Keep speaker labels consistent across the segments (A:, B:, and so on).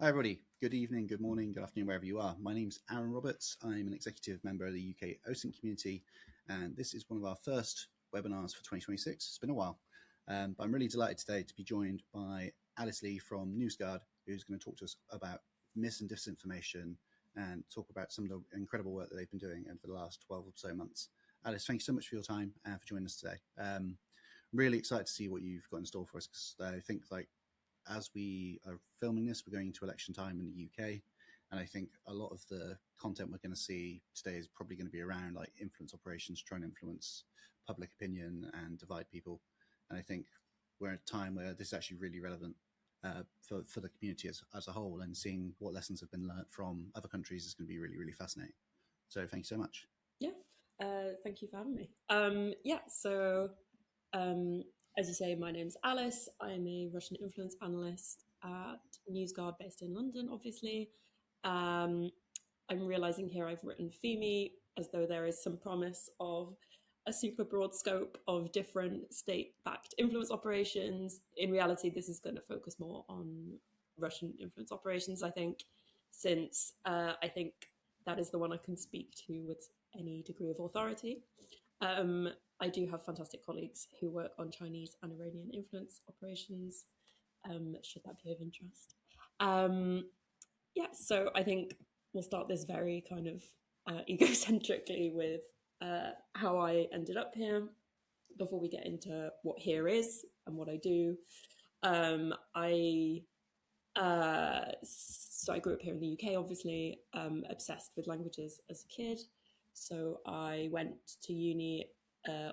A: Hi, everybody. Good evening, good morning, good afternoon, wherever you are. My name's Aaron Roberts. I'm an executive member of the UK OSINT community, and this is one of our first webinars for 2026. It's been a while, but I'm really delighted today to be joined by Alice Lee from NewsGuard, who's going to talk to us about mis and disinformation and talk about some of the incredible work that they've been doing over the last 12 or so months. Alice, thank you so much for your time and for joining us today. Really excited to see what you've got in store for us, because I think as we are filming this, we're going into election time in the UK. And I think a lot of the content we're going to see today is probably going to be around influence operations, trying to influence public opinion and divide people. And I think we're at a time where this is actually really relevant for the community as a whole, and seeing what lessons have been learned from other countries is going to be really, really fascinating. So thank you so much.
B: Yeah, thank you for having me. As you say, my name's Alice. I'm a Russian Influence Analyst at NewsGuard based in London, obviously. I'm realizing here I've written FEMI as though there is some promise of a super broad scope of different state-backed influence operations. In reality, this is going to focus more on Russian influence operations, I think, since I think that is the one I can speak to with any degree of authority. I do have fantastic colleagues who work on Chinese and Iranian influence operations, should that be of interest. So I think we'll start this very kind of egocentrically with how I ended up here before we get into what here is and what I do. So I grew up here in the UK, obviously, obsessed with languages as a kid. So I went to uni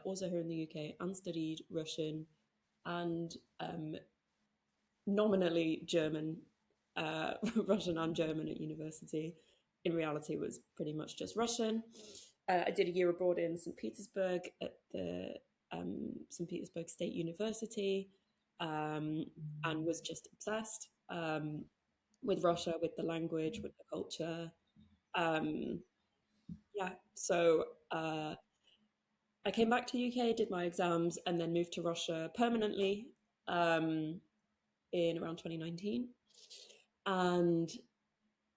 B: also here in the UK and studied Russian and nominally German, Russian and German at university. In reality, it was pretty much just Russian. I did a year abroad in St. Petersburg at the St. Petersburg State University, and was just obsessed with Russia, with the language, with the culture. So I came back to the UK, did my exams, and then moved to Russia permanently in around 2019. And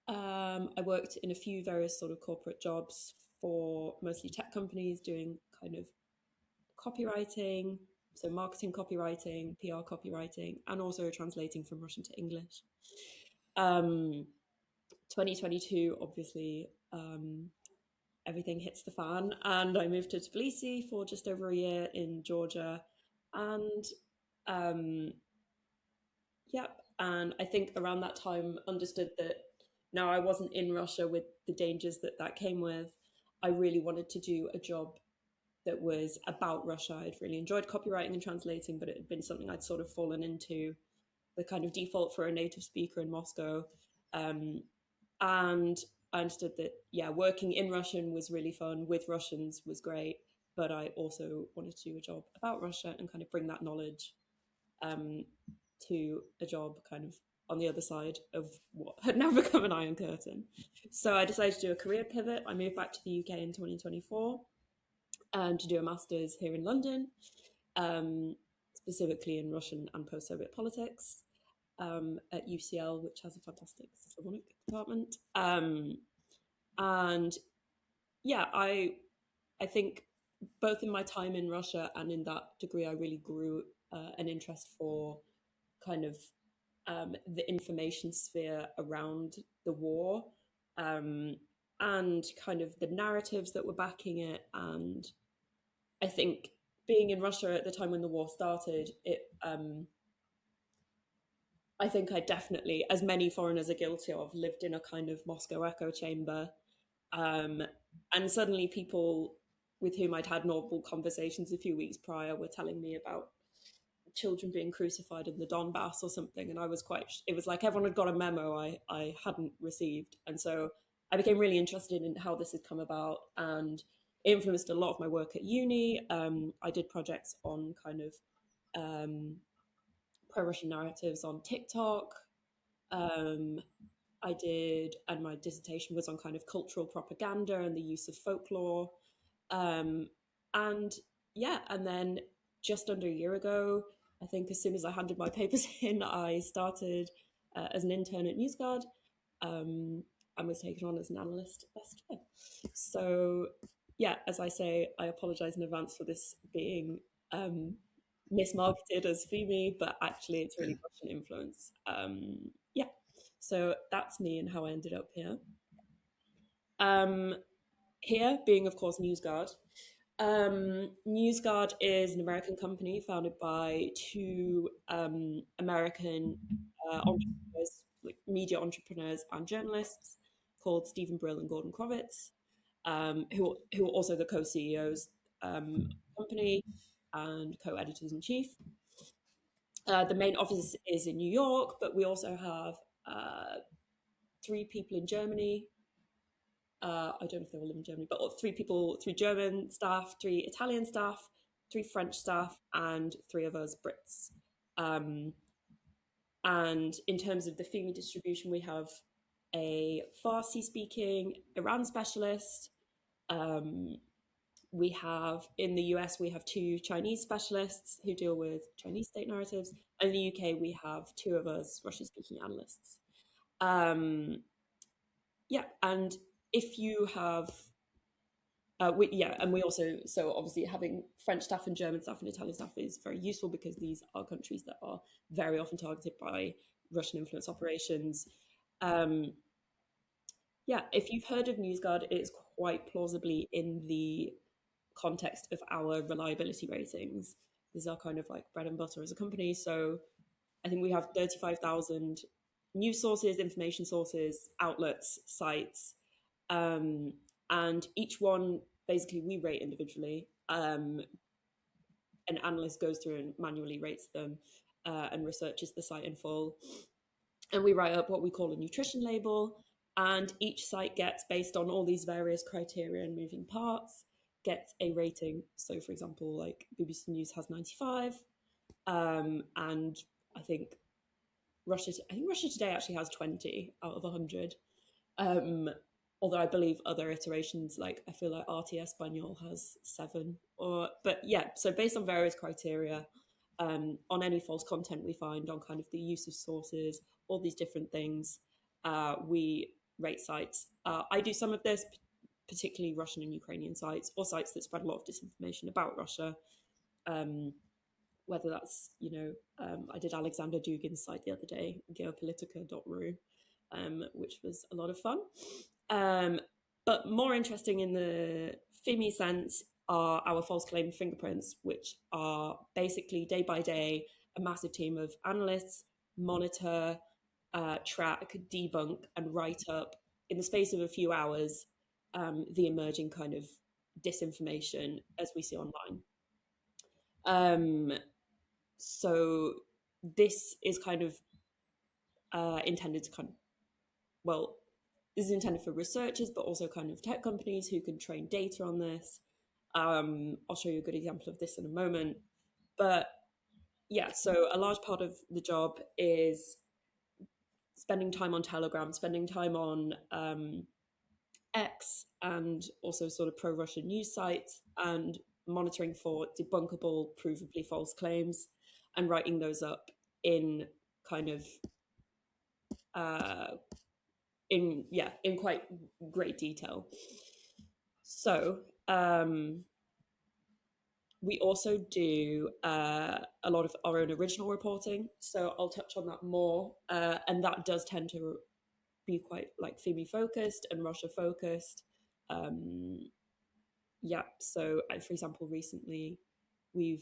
B: I worked in a few various sort of corporate jobs for mostly tech companies, doing kind of copywriting, so marketing copywriting, PR copywriting, and also translating from Russian to English. 2022, obviously, everything hits the fan, and I moved to Tbilisi for just over a year in Georgia. And and I think around that time understood that now I wasn't in Russia with the dangers that came with. I really wanted to do a job that was about Russia. I'd really enjoyed copywriting and translating, but it had been something I'd sort of fallen into, the kind of default for a native speaker in Moscow. And I understood that, working in Russian was really fun, with Russians was great, but I also wanted to do a job about Russia and kind of bring that knowledge to a job kind of on the other side of what had now become an Iron Curtain. So I decided to do a career pivot. I moved back to the UK in 2024 to do a master's here in London, specifically in Russian and post-Soviet politics at UCL, which has a fantastic Slavonic department. I think both in my time in Russia and in that degree, I really grew an interest for kind of the information sphere around the war, and kind of the narratives that were backing it. And I think being in Russia at the time when the war started, I think I definitely, as many foreigners are guilty of, lived in a kind of Moscow echo chamber. And suddenly people with whom I'd had normal conversations a few weeks prior were telling me about children being crucified in the Donbass or something. And it was like everyone had got a memo I hadn't received. And so I became really interested in how this had come about, and it influenced a lot of my work at uni. I did projects on kind of pro-Russian narratives on TikTok. And my dissertation was on kind of cultural propaganda and the use of folklore. And then just under a year ago, I think as soon as I handed my papers in, I started as an intern at NewsGuard, and was taken on as an analyst last year. So yeah, as I say, I apologize in advance for this being mismarketed as FEMI, but actually it's really Russian influence. Yeah, so that's me and how I ended up here. Here being, of course, NewsGuard. NewsGuard is an American company founded by two American entrepreneurs, like media entrepreneurs and journalists, called Stephen Brill and Gordon Krovitz, who are also the co-CEOs of the company and co-editors in chief. The main office is in New York, but we also have 3 people in Germany. I don't know if they all live in Germany, but 3 people, 3 German staff, 3 Italian staff, 3 French staff, and 3 of us Brits. And in terms of the FEMI distribution, we have a Farsi-speaking Iran specialist. We have, in the US, we have 2 Chinese specialists who deal with Chinese state narratives. And in the UK, we have 2 of us Russian-speaking analysts. Yeah, and if you have and we also, so obviously having French staff and German staff and Italian staff is very useful because these are countries that are very often targeted by Russian influence operations. If you've heard of NewsGuard, it's quite plausibly in the context of our reliability ratings. These are kind of like bread and butter as a company. So I think we have 35,000 news sources, information sources, outlets, sites, and each one basically we rate individually. An analyst goes through and manually rates them and researches the site in full. And we write up what we call a nutrition label. And each site gets, based on all these various criteria and moving parts, gets a rating. So, for example, like BBC News has 95, and I think Russia Today actually has 20 out of 100. Although I believe other iterations, like I feel like RT Espanol has 7. But yeah, so based on various criteria, on any false content we find, on kind of the use of sources, all these different things, we rate sites. I do some of this, particularly Russian and Ukrainian sites, or sites that spread a lot of disinformation about Russia. Whether that's, I did Alexander Dugin's site the other day, geopolitica.ru, which was a lot of fun. But more interesting in the FIMI sense are our false claim fingerprints, which are basically day by day a massive team of analysts monitor, track, debunk, and write up in the space of a few hours the emerging kind of disinformation as we see online. So this is kind of intended to this is intended for researchers, but also kind of tech companies who can train data on this. I'll show you a good example of this in a moment. But yeah, so a large part of the job is spending time on Telegram, spending time on X, and also sort of pro-Russian news sites, and monitoring for debunkable, provably false claims, and writing those up in kind of in quite great detail. So we also do a lot of our own original reporting. So I'll touch on that more, and that does tend to be quite like FIMI focused and Russia focused. So for example, recently we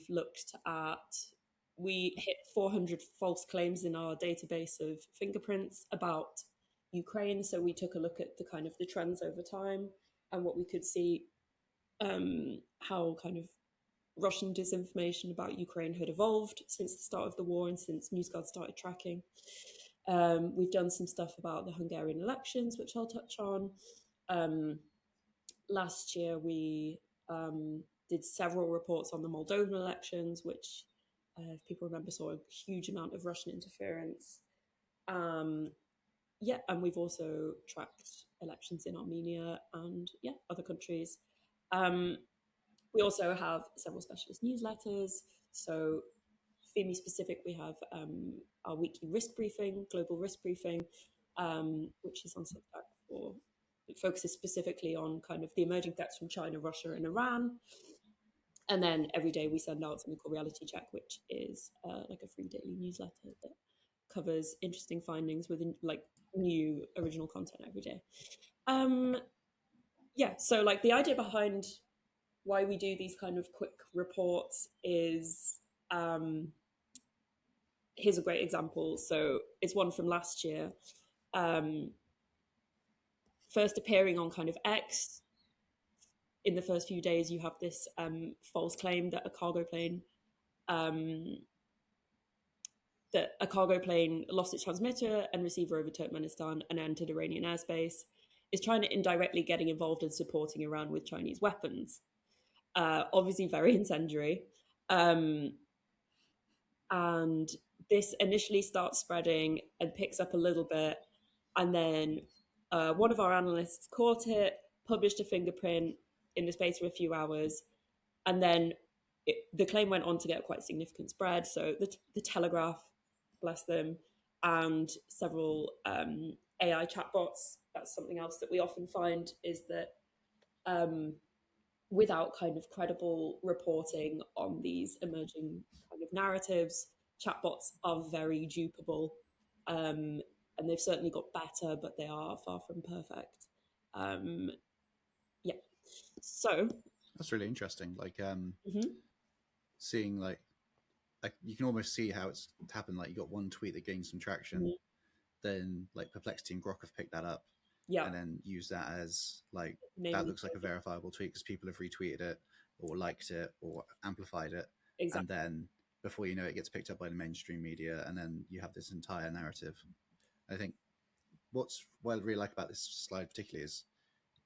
B: hit 400 false claims in our database of fingerprints about Ukraine. So we took a look at the kind of the trends over time and what we could see, how kind of Russian disinformation about Ukraine had evolved since the start of the war and since NewsGuard started tracking. We've done some stuff about the Hungarian elections, which I'll touch on. Last year, we did several reports on the Moldovan elections, which, if people remember, saw a huge amount of Russian interference. And we've also tracked elections in Armenia and other countries. We also have several specialist newsletters. So FEMI specific, we have our weekly risk briefing, global risk briefing, which is on Substack for, it focuses specifically on kind of the emerging threats from China, Russia, and Iran. And then every day we send out something called Reality Check, which is like a free daily newsletter that covers interesting findings with like new original content every day. Yeah, so like the idea behind why we do these kind of quick reports is here's a great example. So it's one from last year. First appearing on kind of X, in the first few days, you have this false claim that a cargo plane lost its transmitter and receiver over Turkmenistan and entered Iranian airspace, is trying to indirectly getting involved in supporting Iran with Chinese weapons. Obviously very incendiary. And this initially starts spreading and picks up a little bit. And then one of our analysts caught it, published a fingerprint in the space of a few hours. And then the claim went on to get quite significant spread. So the Telegraph, bless them, and several AI chatbots. That's something else that we often find is that without kind of credible reporting on these emerging kind of narratives, chatbots are very dupable. And they've certainly got better, but they are far from perfect. Yeah. So
A: That's really interesting. Like seeing like you can almost see how it's happened. Like you got one tweet that gained some traction, then like Perplexity and Grok have picked that up, and then use that as like that looks like a verifiable tweet because people have retweeted it or liked it or amplified it, and then before you know it gets picked up by the mainstream media, and then you have this entire narrative. I think what I really like about this slide particularly is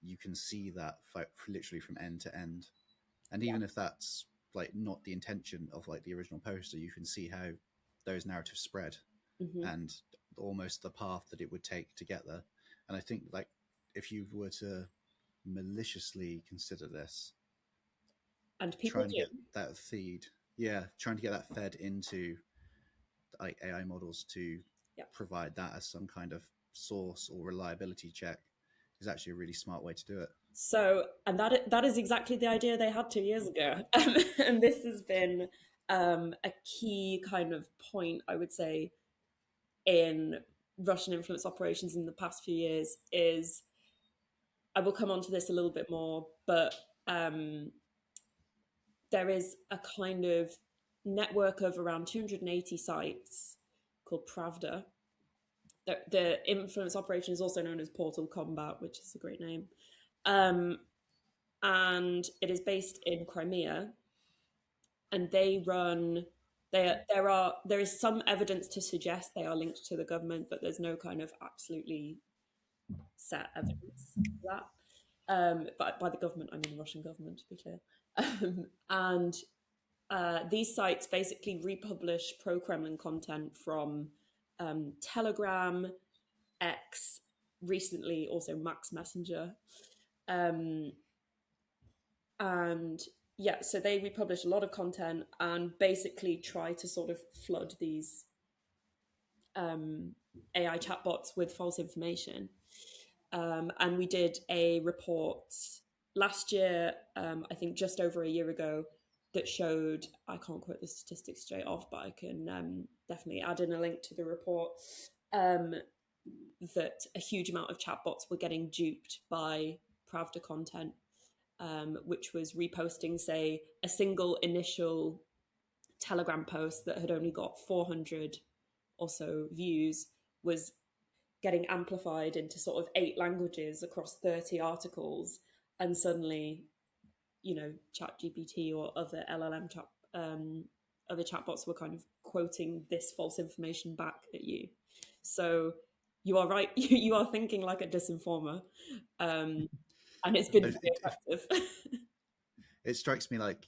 A: you can see that literally from end to end, and even if that's like not the intention of like the original poster, you can see how those narratives spread and almost the path that it would take to get there. And I think like if you were to maliciously consider this
B: and people
A: trying to get that feed, trying to get that fed into like AI models to provide that as some kind of source or reliability check is actually a really smart way to do it.
B: So, and that is exactly the idea they had 2 years ago. And this has been a key kind of point, I would say, in Russian influence operations in the past few years is, I will come on to this a little bit more, but there is a kind of network of around 280 sites called Pravda. The influence operation is also known as Portal Combat, which is a great name. And it is based in Crimea, and they run. There is some evidence to suggest they are linked to the government, but there's no kind of absolutely set evidence for that. But by the government, I mean the Russian government, to be clear. And these sites basically republish pro-Kremlin content from Telegram, X, recently also Max Messenger. And yeah, so they republish a lot of content and basically try to sort of flood these AI chatbots with false information. And we did a report last year, I think just over a year ago, that showed, I can't quote the statistics straight off, but I can definitely add in a link to the report, that a huge amount of chatbots were getting duped by Pravda content, which was reposting, say, a single initial Telegram post that had only got 400 or so views was getting amplified into sort of 8 languages across 30 articles, and suddenly, you know, ChatGPT or other LLM other chatbots were kind of quoting this false information back at you. So you are right. You are thinking like a disinformer, and it's been very effective.
A: It strikes me like,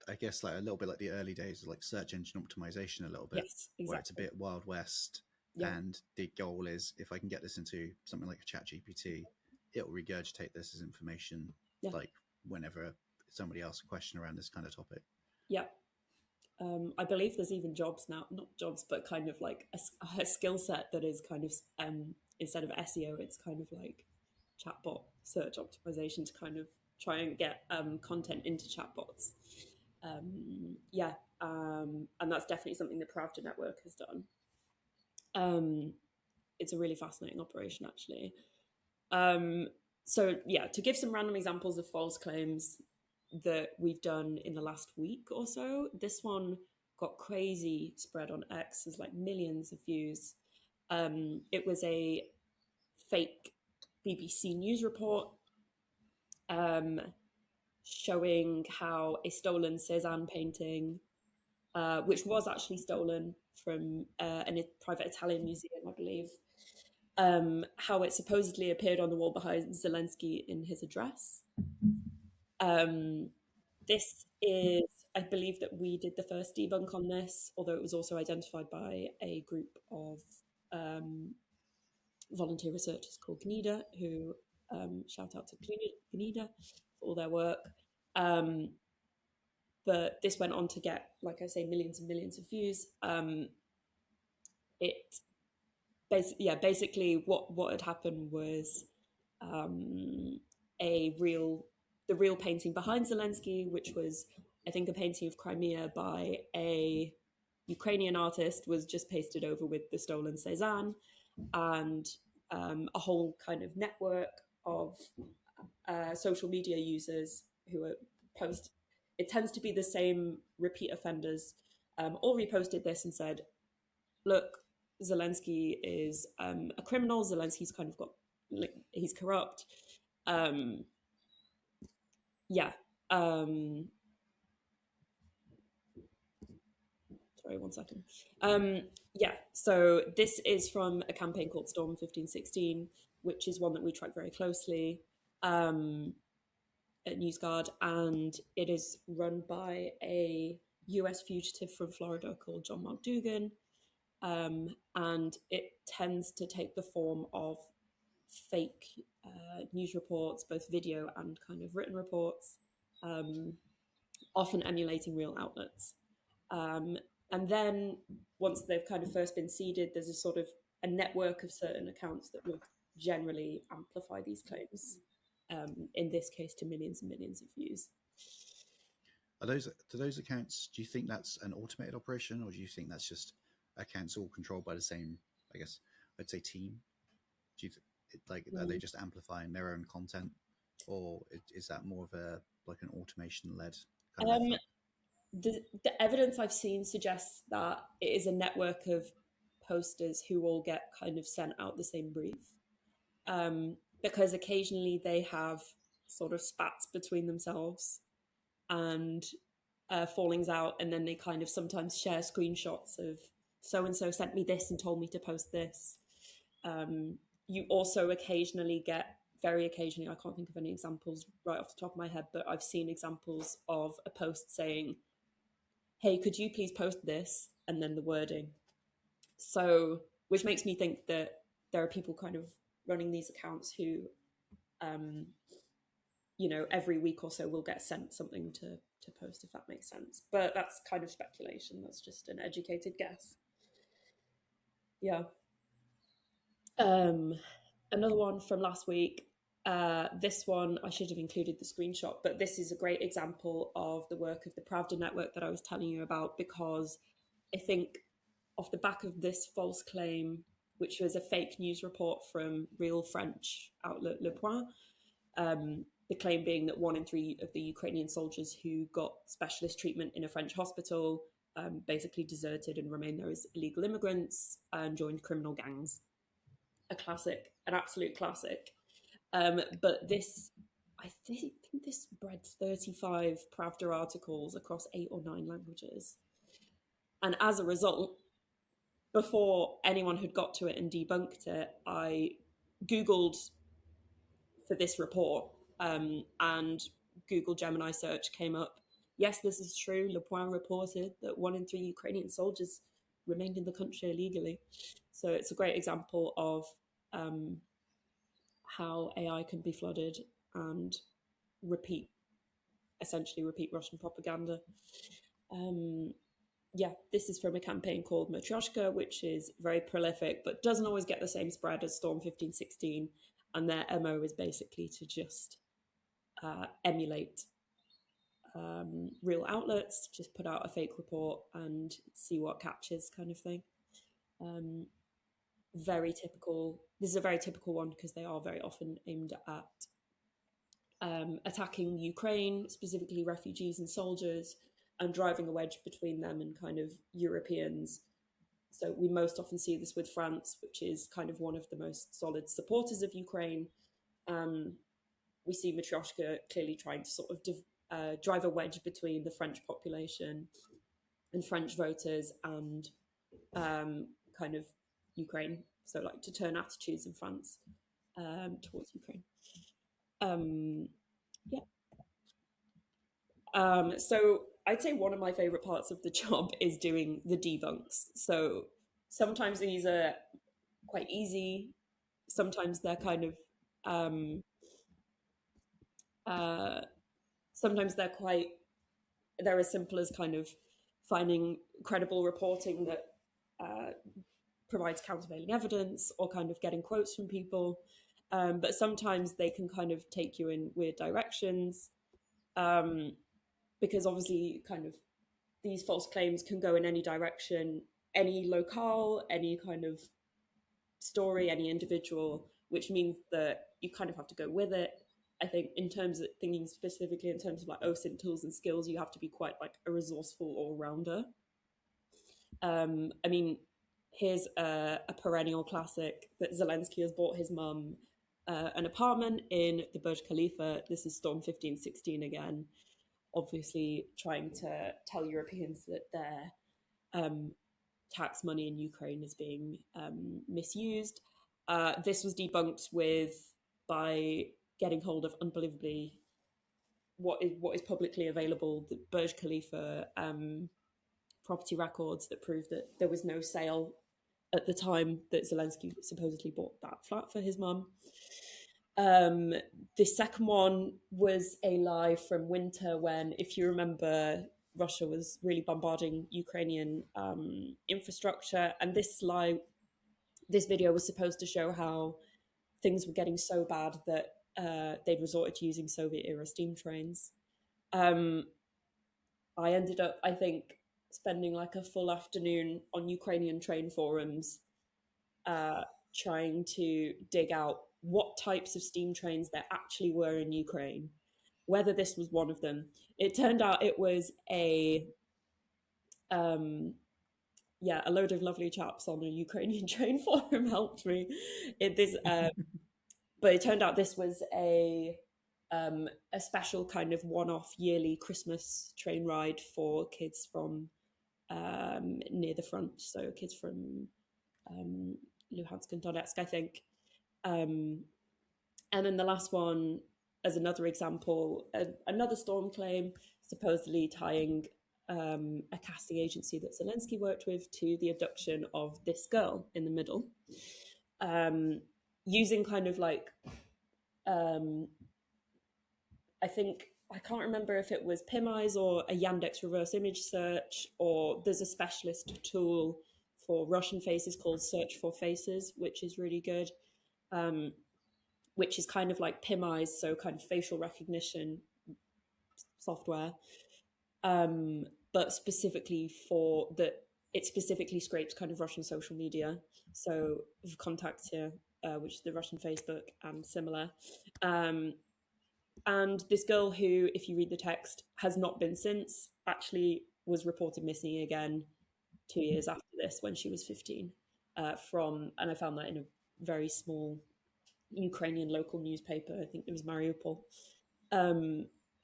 A: I guess, like a little bit like the early days of like search engine optimization, a little bit,
B: yes, exactly.
A: Where it's a bit Wild West. And the goal is, if I can get this into something like a ChatGPT, it'll regurgitate this as information, like whenever somebody asks a question around this kind of topic.
B: Yeah. I believe there's even jobs now, not jobs, but kind of like a skill set that is kind of, instead of SEO, it's kind of like chatbot search optimization to kind of try and get content into chatbots. Yeah, and that's definitely something the Pravda Network has done. It's a really fascinating operation, actually. So yeah, to give some random examples of false claims that we've done in the last week or so, this one got crazy spread on X. There's like millions of views. It was a fake BBC News report showing how a stolen Cézanne painting, which was actually stolen from a private Italian museum, I believe, how it supposedly appeared on the wall behind Zelensky in his address. This is, I believe that we did the first debunk on this, although it was also identified by a group of volunteer researchers called GNIDA, who shout out to GNIDA for all their work. But this went on to get, like I say, millions and millions of views. Basically what had happened was the real painting behind Zelensky, which was, I think, a painting of Crimea by a Ukrainian artist, was just pasted over with the stolen Cézanne, and a whole kind of network of social media users who are post. It tends to be the same repeat offenders, all reposted this and said, "Look, Zelensky is a criminal. Zelensky's kind of got, like, he's corrupt." Yeah. Sorry, 1 second. Yeah. So this is from a campaign called Storm 1516, which is one that we track very closely at NewsGuard, and it is run by a US fugitive from Florida called John Mark Dugan. And it tends to take the form of fake news reports, both video and kind of written reports, often emulating real outlets. And then once they've kind of first been seeded, there's a sort of a network of certain accounts that would generally amplify these claims, in this case to millions and millions of views.
A: Do those accounts, do you think that's an automated operation, or do you think that's just accounts all controlled by the same, I guess I'd say, team? Do you are they just amplifying their own content, or is that more of a like an automation led kind of effort?
B: The evidence I've seen suggests that it is a network of posters who all get kind of sent out the same brief, because occasionally they have sort of spats between themselves and fallings out, and then they kind of sometimes share screenshots of so and so sent me this and told me to post this. You also occasionally get, very occasionally, I can't think of any examples right off the top of my head, but I've seen examples of a post saying, "Hey, could you please post this?" and then the wording. So, which makes me think that there are people kind of running these accounts who, every week or so will get sent something to post, if that makes sense. But that's kind of speculation. That's just an educated guess. Yeah. Another one from last week. This one, I should have included the screenshot, but this is a great example of the work of the Pravda Network that I was telling you about, because I think off the back of this false claim, which was a fake news report from real French outlet Le Point, the claim being that 1 in 3 of the Ukrainian soldiers who got specialist treatment in a French hospital basically deserted and remained there as illegal immigrants and joined criminal gangs. A classic, an absolute classic. But this, I think this bred 35 Pravda articles across 8 or 9 languages. And as a result, before anyone had got to it and debunked it, I Googled for this report, and Google Gemini search came up. Yes, this is true. Le Point reported that 1 in 3 Ukrainian soldiers remained in the country illegally. So it's a great example of how AI can be flooded and essentially repeat Russian propaganda. this is from a campaign called Matryoshka, which is very prolific, but doesn't always get the same spread as Storm 1516. And their MO is basically to just emulate real outlets, just put out a fake report and see what catches, kind of thing. Very typical. This is a very typical one because they are very often aimed at attacking Ukraine, specifically refugees and soldiers, and driving a wedge between them and kind of Europeans. So we most often see this with France, which is kind of one of the most solid supporters of Ukraine. We see Matryoshka clearly trying to sort of drive a wedge between the French population and French voters and kind of Ukraine. So like to turn attitudes in France towards Ukraine. So I'd say one of my favorite parts of the job is doing the debunks. So sometimes these are quite easy. Sometimes they're kind of sometimes they're as simple as kind of finding credible reporting that provides countervailing evidence or kind of getting quotes from people. But sometimes they can kind of take you in weird directions. Because obviously kind of these false claims can go in any direction, any locale, any kind of story, any individual, which means that you kind of have to go with it. I think in terms of thinking specifically in terms of like OSINT tools and skills, you have to be quite like a resourceful all-rounder. I mean, here's a perennial classic that Zelensky has bought his mum an apartment in the Burj Khalifa. This is Storm 1516 again, obviously trying to tell Europeans that their tax money in Ukraine is being misused. This was debunked by getting hold of unbelievably what is publicly available, the Burj Khalifa property records that prove that there was no sale at the time that Zelensky supposedly bought that flat for his mum. The second one was a lie from winter when, if you remember, Russia was really bombarding Ukrainian infrastructure, and this video was supposed to show how things were getting so bad that they'd resorted to using Soviet-era steam trains. I ended up, I think, spending like a full afternoon on Ukrainian train forums trying to dig out what types of steam trains there actually were in Ukraine, whether this was one of them. It turned out it was a load of lovely chaps on a Ukrainian train forum helped me. But it turned out this was a special kind of one-off yearly Christmas train ride for kids from near the front, so kids from Luhansk and Donetsk, I think. And then the last one, as another example, another storm claim, supposedly tying a casting agency that Zelensky worked with to the abduction of this girl in the middle, using kind of like, I think, I can't remember if it was PimEyes or a Yandex reverse image search, or there's a specialist tool for Russian faces called Search for Faces, which is really good, which is kind of like PimEyes, so kind of facial recognition software, but specifically for that, it specifically scrapes kind of Russian social media. So contacts here, which is the Russian Facebook and similar. And this girl who, if you read the text, has not been since, actually was reported missing again 2 years after this when she was 15 and I found that in a very small Ukrainian local newspaper. I think it was Mariupol.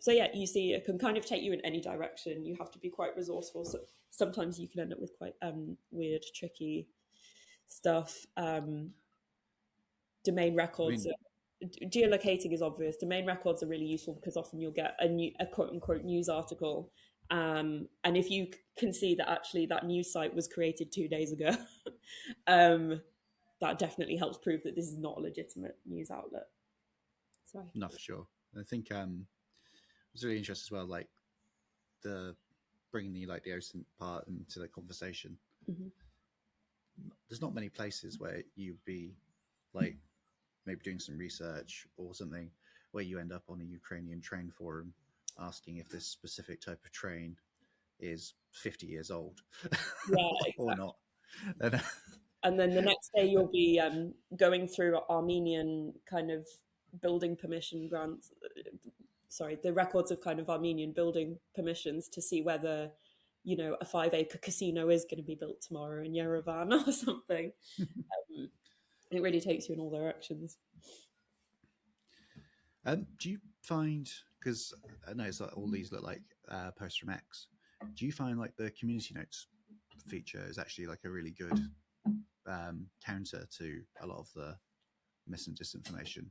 B: So yeah, you see, it can kind of take you in any direction. You have to be quite resourceful. So sometimes you can end up with quite weird, tricky stuff. Domain records. Geolocating is obvious. Domain records are really useful because often you'll get a quote unquote news article. And if you can see that actually that news site was created 2 days ago, that definitely helps prove that this is not a legitimate news outlet.
A: No, for sure. I think it's really interesting as well, like the bringing the OSINT part into the conversation.
B: Mm-hmm.
A: There's not many places where you'd be like maybe doing some research or something where you end up on a Ukrainian train forum asking if this specific type of train is 50 years old or not.
B: And then the next day you'll be going through Armenian kind of building permission grants, the records of kind of Armenian building permissions to see whether, a 5-acre casino is going to be built tomorrow in Yerevan or something. It really takes you in all directions.
A: Do you find, because I know it's like all these look like posts from X, do you find like the community notes feature is actually like a really good counter to a lot of the mis and disinformation,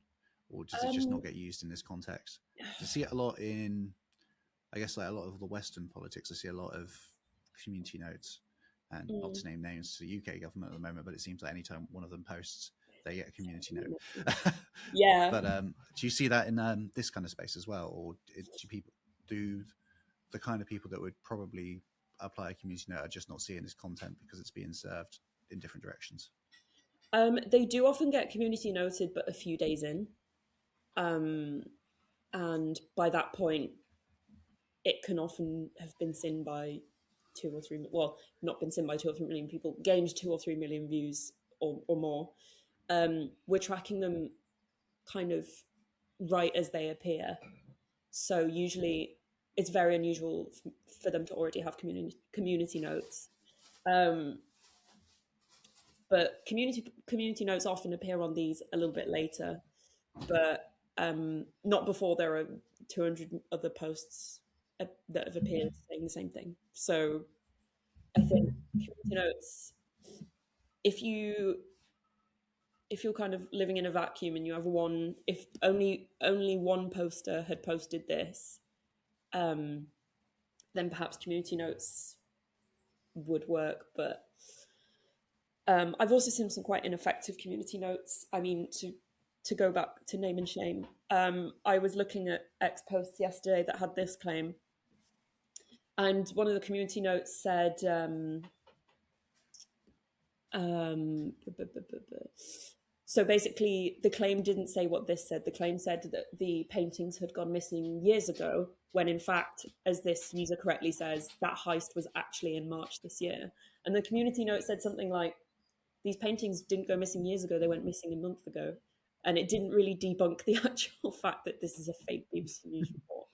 A: or does it just not get used in this context? I see it a lot in, I guess, like a lot of the Western politics. I see a lot of community notes, and not to name names to the UK government at the moment, but it seems like anytime one of them posts, they get a community note.
B: Yeah.
A: But do you see that in this kind of space as well, or do the kind of people that would probably apply a community note are just not seeing this content because it's being served in different directions?
B: They do often get community noted, but a few days in. And by that point, it can often have been seen by 2 or 3, well, not been seen by 2 or 3 million people, gained 2 or 3 million views or more. We're tracking them kind of right as they appear. So usually it's very unusual for them to already have community notes. But community notes often appear on these a little bit later, but not before there are 200 other posts that have appeared saying the same thing. So I think community notes, if you're kind of living in a vacuum and you have if only one poster had posted this, then perhaps community notes would work. But I've also seen some quite ineffective community notes. I mean, to go back to name and shame, I was looking at X posts yesterday that had this claim, and one of the community notes said, so basically the claim didn't say what this said. The claim said that the paintings had gone missing years ago, when in fact, as this user correctly says, that heist was actually in March this year. And the community note said something like, these paintings didn't go missing years ago, they went missing a month ago. And it didn't really debunk the actual fact that this is a fake BBC News report.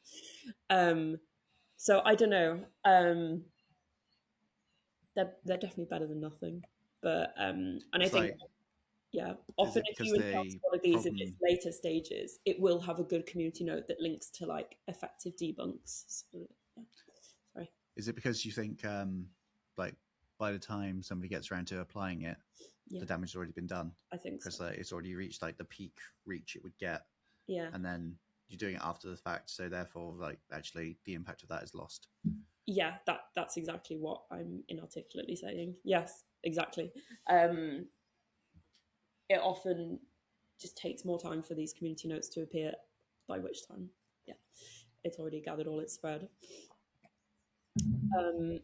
B: So I don't know. They're definitely better than nothing. But and I think, often if you encounter one of these in its later stages, it will have a good community note that links to like effective debunks. So, yeah. Sorry.
A: Is it because you think like by the time somebody gets around to applying it, the damage has already been done?
B: I think
A: because
B: so.
A: It's already reached like the peak reach it would get.
B: Yeah.
A: And then you're doing it after the fact, so therefore like actually the impact of that is lost.
B: Yeah, that's exactly what I'm inarticulately saying. Yes, exactly. It often just takes more time for these community notes to appear, by which time, it's already gathered all its spread.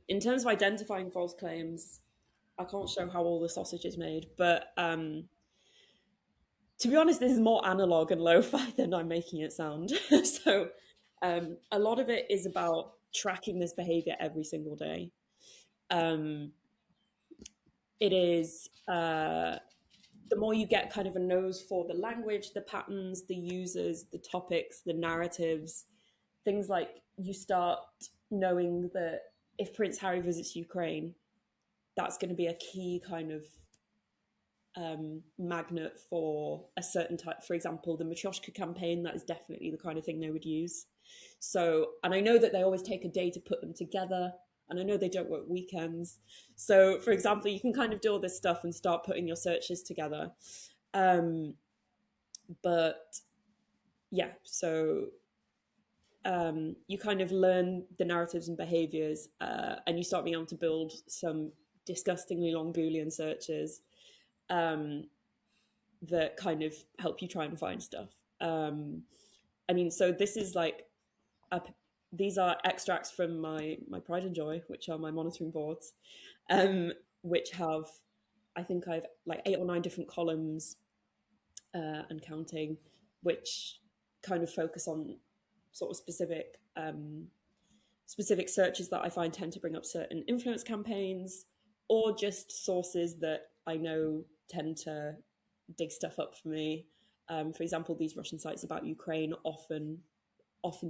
B: In terms of identifying false claims, I can't show how all the sausage is made, but to be honest, this is more analog and lo-fi than I'm making it sound. So a lot of it is about tracking this behavior every single day. It is the more you get kind of a nose for the language, the patterns, the users, the topics, the narratives, things like you start knowing that if Prince Harry visits Ukraine, that's going to be a key kind of magnet for a certain type. For example, the Matryoshka campaign, that is definitely the kind of thing they would use. So, and I know that they always take a day to put them together, and I know they don't work weekends. So, for example, you can kind of do all this stuff and start putting your searches together. But yeah, so you kind of learn the narratives and behaviors, and you start being able to build some disgustingly long Boolean searches that kind of help you try and find stuff. I mean, so this is like these are extracts from my Pride and Joy, which are my monitoring boards, which have, I think I've like 8 or 9 different columns and counting, which kind of focus on sort of specific searches that I find tend to bring up certain influence campaigns, or just sources that I know tend to dig stuff up for me. For example, these Russian sites about Ukraine often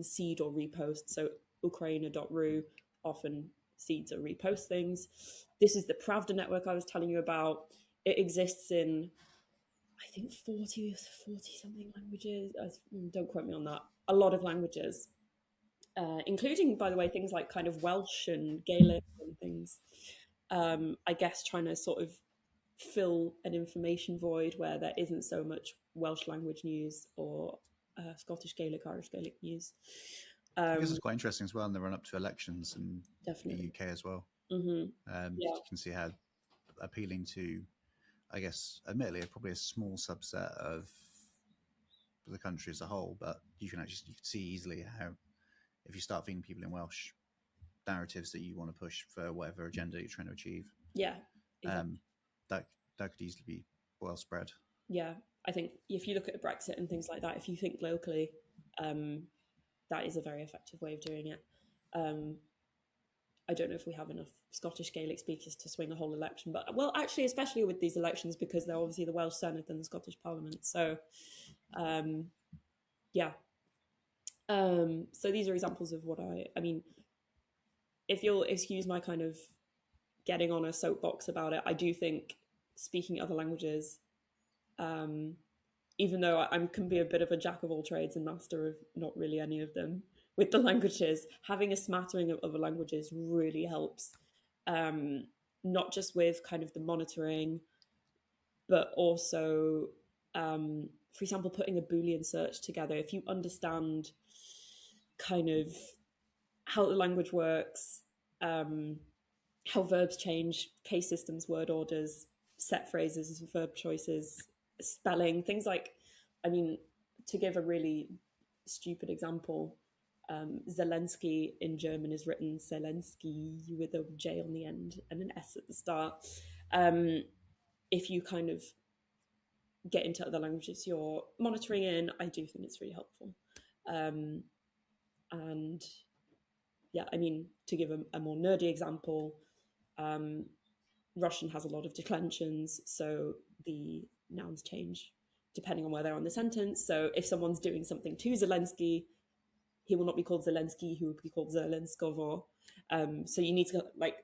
B: seed or repost. So Ukraina.ru often seeds or reposts things. This is the Pravda Network I was telling you about. It exists in, I think, 40 something languages. Don't quote me on that. A lot of languages, including, by the way, things like kind of Welsh and Gaelic and things. I guess trying to sort of fill an information void where there isn't so much Welsh language news or Scottish Gaelic, Irish Gaelic news.
A: I guess it's quite interesting as well in the run up to elections in
B: Definitely.
A: the UK as well.
B: Yeah.
A: You can see how appealing to, I guess, admittedly, probably a small subset of the country as a whole, but you can see easily how, if you start feeding people in Welsh narratives that you want to push for whatever agenda you're trying to achieve,
B: Yeah, exactly.
A: that could easily be well spread.
B: Yeah, I think if you look at Brexit and things like that, if you think locally, that is a very effective way of doing it. I don't know if we have enough Scottish Gaelic speakers to swing a whole election, but well, actually, especially with these elections, because they're obviously the Welsh Senate and the Scottish Parliament. So, yeah. So these are examples of what I mean, if you'll excuse my kind of getting on a soapbox about it, I do think speaking other languages, even though I can be a bit of a jack of all trades and master of not really any of them with the languages, having a smattering of other languages really helps. Not just with kind of the monitoring, but also, for example, putting a Boolean search together. If you understand kind of how the language works, how verbs change, case systems, word orders, set phrases, verb choices, spelling, things like, I mean, to give a really stupid example, Zelensky in German is written Zelensky with a J on the end and an S at the start. If you kind of get into other languages you're monitoring in, I do think it's really helpful. And yeah, I mean, to give a more nerdy example, Russian has a lot of declensions, so the nouns change depending on where they're on the sentence. So if someone's doing something to Zelensky, he will not be called Zelensky, he will be called Zelenskovo. So you need to, like,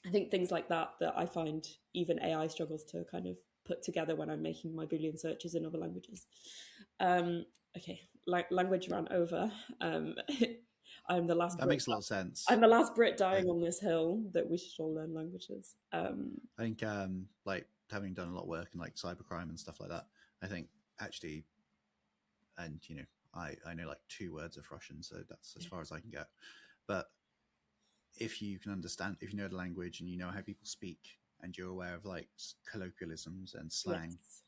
B: I think things like that I find even AI struggles to kind of put together when I'm making my Boolean searches in other languages. Okay, language ran over. I'm the last.
A: That makes a lot of sense.
B: I'm the last Brit dying on this hill that we should all learn languages.
A: I think, like, having done a lot of work in like cybercrime and stuff like that, I think actually, and you know, I know like 2 words of Russian, so that's as far as I can get. But if you can understand, if you know the language and you know how people speak, and you're aware of like colloquialisms and slang, yes,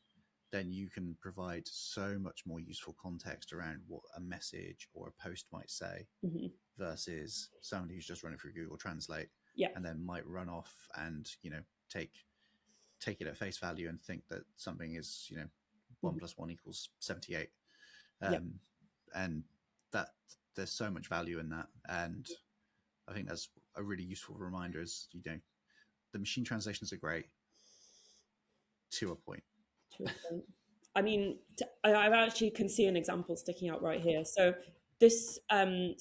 A: then you can provide so much more useful context around what a message or a post might say, versus somebody who's just running through Google Translate, and then might run off and, you know, take it at face value and think that something is, you know, 1 + 1 = 78. And that there's so much value in that. And I think that's a really useful reminder, is, you know, the machine translations are great to a point.
B: I mean, I actually can see an example sticking out right here. So this, the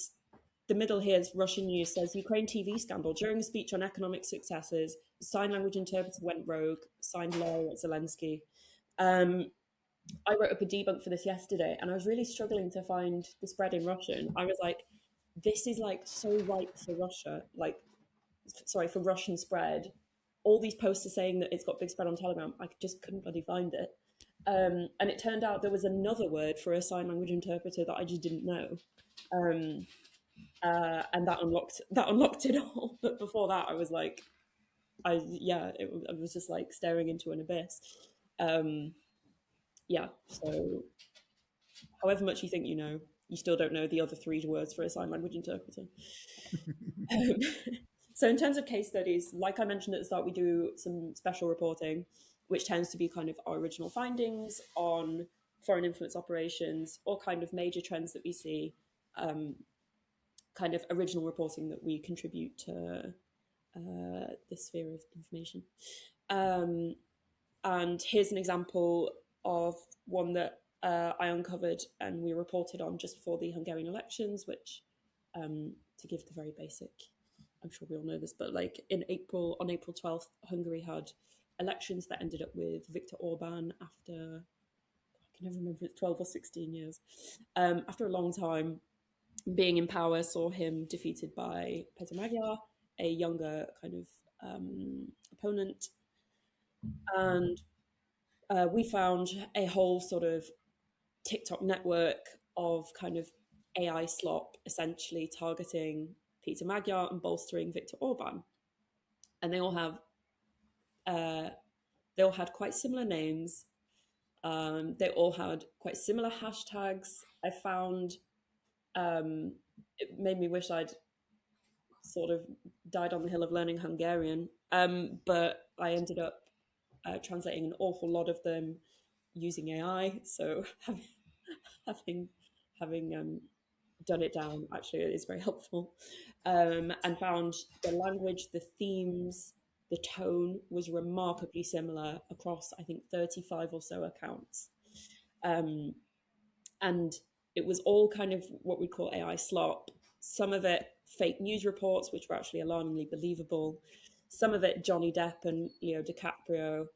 B: middle here is Russian news, says Ukraine TV scandal. During a speech on economic successes, the sign language interpreter went rogue, signed Laura Zelensky. I wrote up a debunk for this yesterday, and I was really struggling to find the spread in Russian. I was like, this is like so ripe for Russia, like, sorry, for Russian spread. All these posts are saying that it's got big spread on Telegram. I just couldn't bloody find it. And it turned out there was another word for a sign language interpreter that I just didn't know. And that unlocked it all. But before that, I was like, I was just like staring into an abyss. So however much you think you know, you still don't know the other 3 words for a sign language interpreter. Um, so in terms of case studies, like I mentioned at the start, we do some special reporting, which tends to be kind of our original findings on foreign influence operations or kind of major trends that we see, kind of original reporting that we contribute to the sphere of information. And here's an example of one that I uncovered and we reported on just before the Hungarian elections, which, to give the very basic, I'm sure we all know this, but like on April 12th, Hungary had elections that ended up with Viktor Orban after, I can never remember if it's 12 or 16 years. After a long time being in power, saw him defeated by Peter Magyar, a younger kind of opponent. And we found a whole sort of TikTok network of kind of AI slop, essentially targeting Peter Magyar and bolstering Viktor Orban. And they all had quite similar names. They all had quite similar hashtags. I found it made me wish I'd sort of died on the hill of learning Hungarian, but I ended up translating an awful lot of them using AI. So having done it down actually is very helpful, and found the language, the themes, the tone was remarkably similar across, I think, 35 or so accounts. And it was all kind of what we call AI slop. Some of it fake news reports, which were actually alarmingly believable. Some of it Johnny Depp and Leo DiCaprio.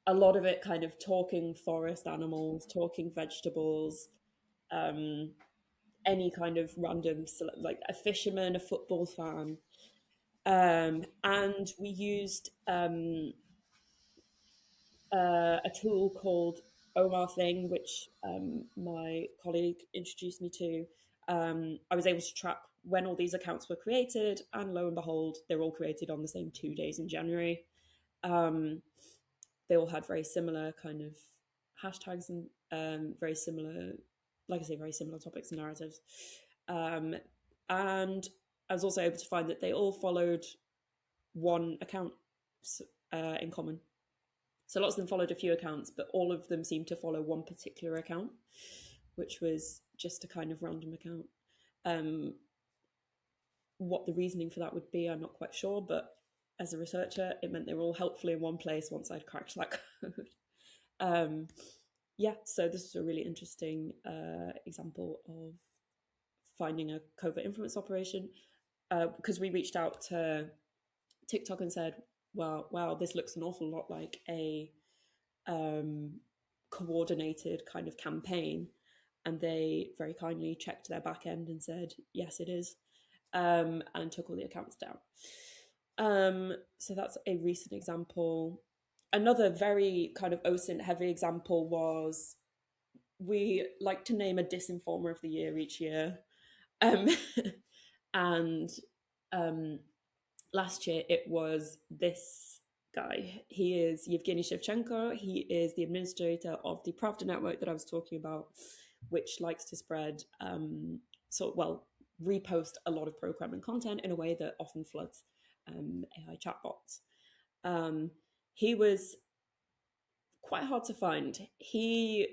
B: A lot of it kind of talking forest animals, talking vegetables, any kind of random, like a fisherman, a football fan. And we used a tool called Omar Thing, which my colleague introduced me to. I was able to track when all these accounts were created, and lo and behold, they're all created on the same 2 days in January. They all had very similar kind of hashtags and very similar, like I say, very similar topics and narratives. And I was also able to find that they all followed one account in common. So lots of them followed a few accounts, but all of them seemed to follow one particular account, which was just a kind of random account. What the reasoning for that would be, I'm not quite sure, but as a researcher, it meant they were all helpfully in one place once I'd cracked that code. Yeah, so this was a really interesting example of finding a covert influence operation, because we reached out to TikTok and said, well, wow, this looks an awful lot like a coordinated kind of campaign. And they very kindly checked their back end and said, yes, it is, and took all the accounts down. So that's a recent example. Another very kind of OSINT heavy example was, we like to name a disinformer of the year each year. And last year it was this guy. He is Yevgeny Shevchenko. He is the administrator of the Pravda Network that I was talking about, which likes to spread, repost a lot of programming content in a way that often floods AI chatbots. He was quite hard to find. He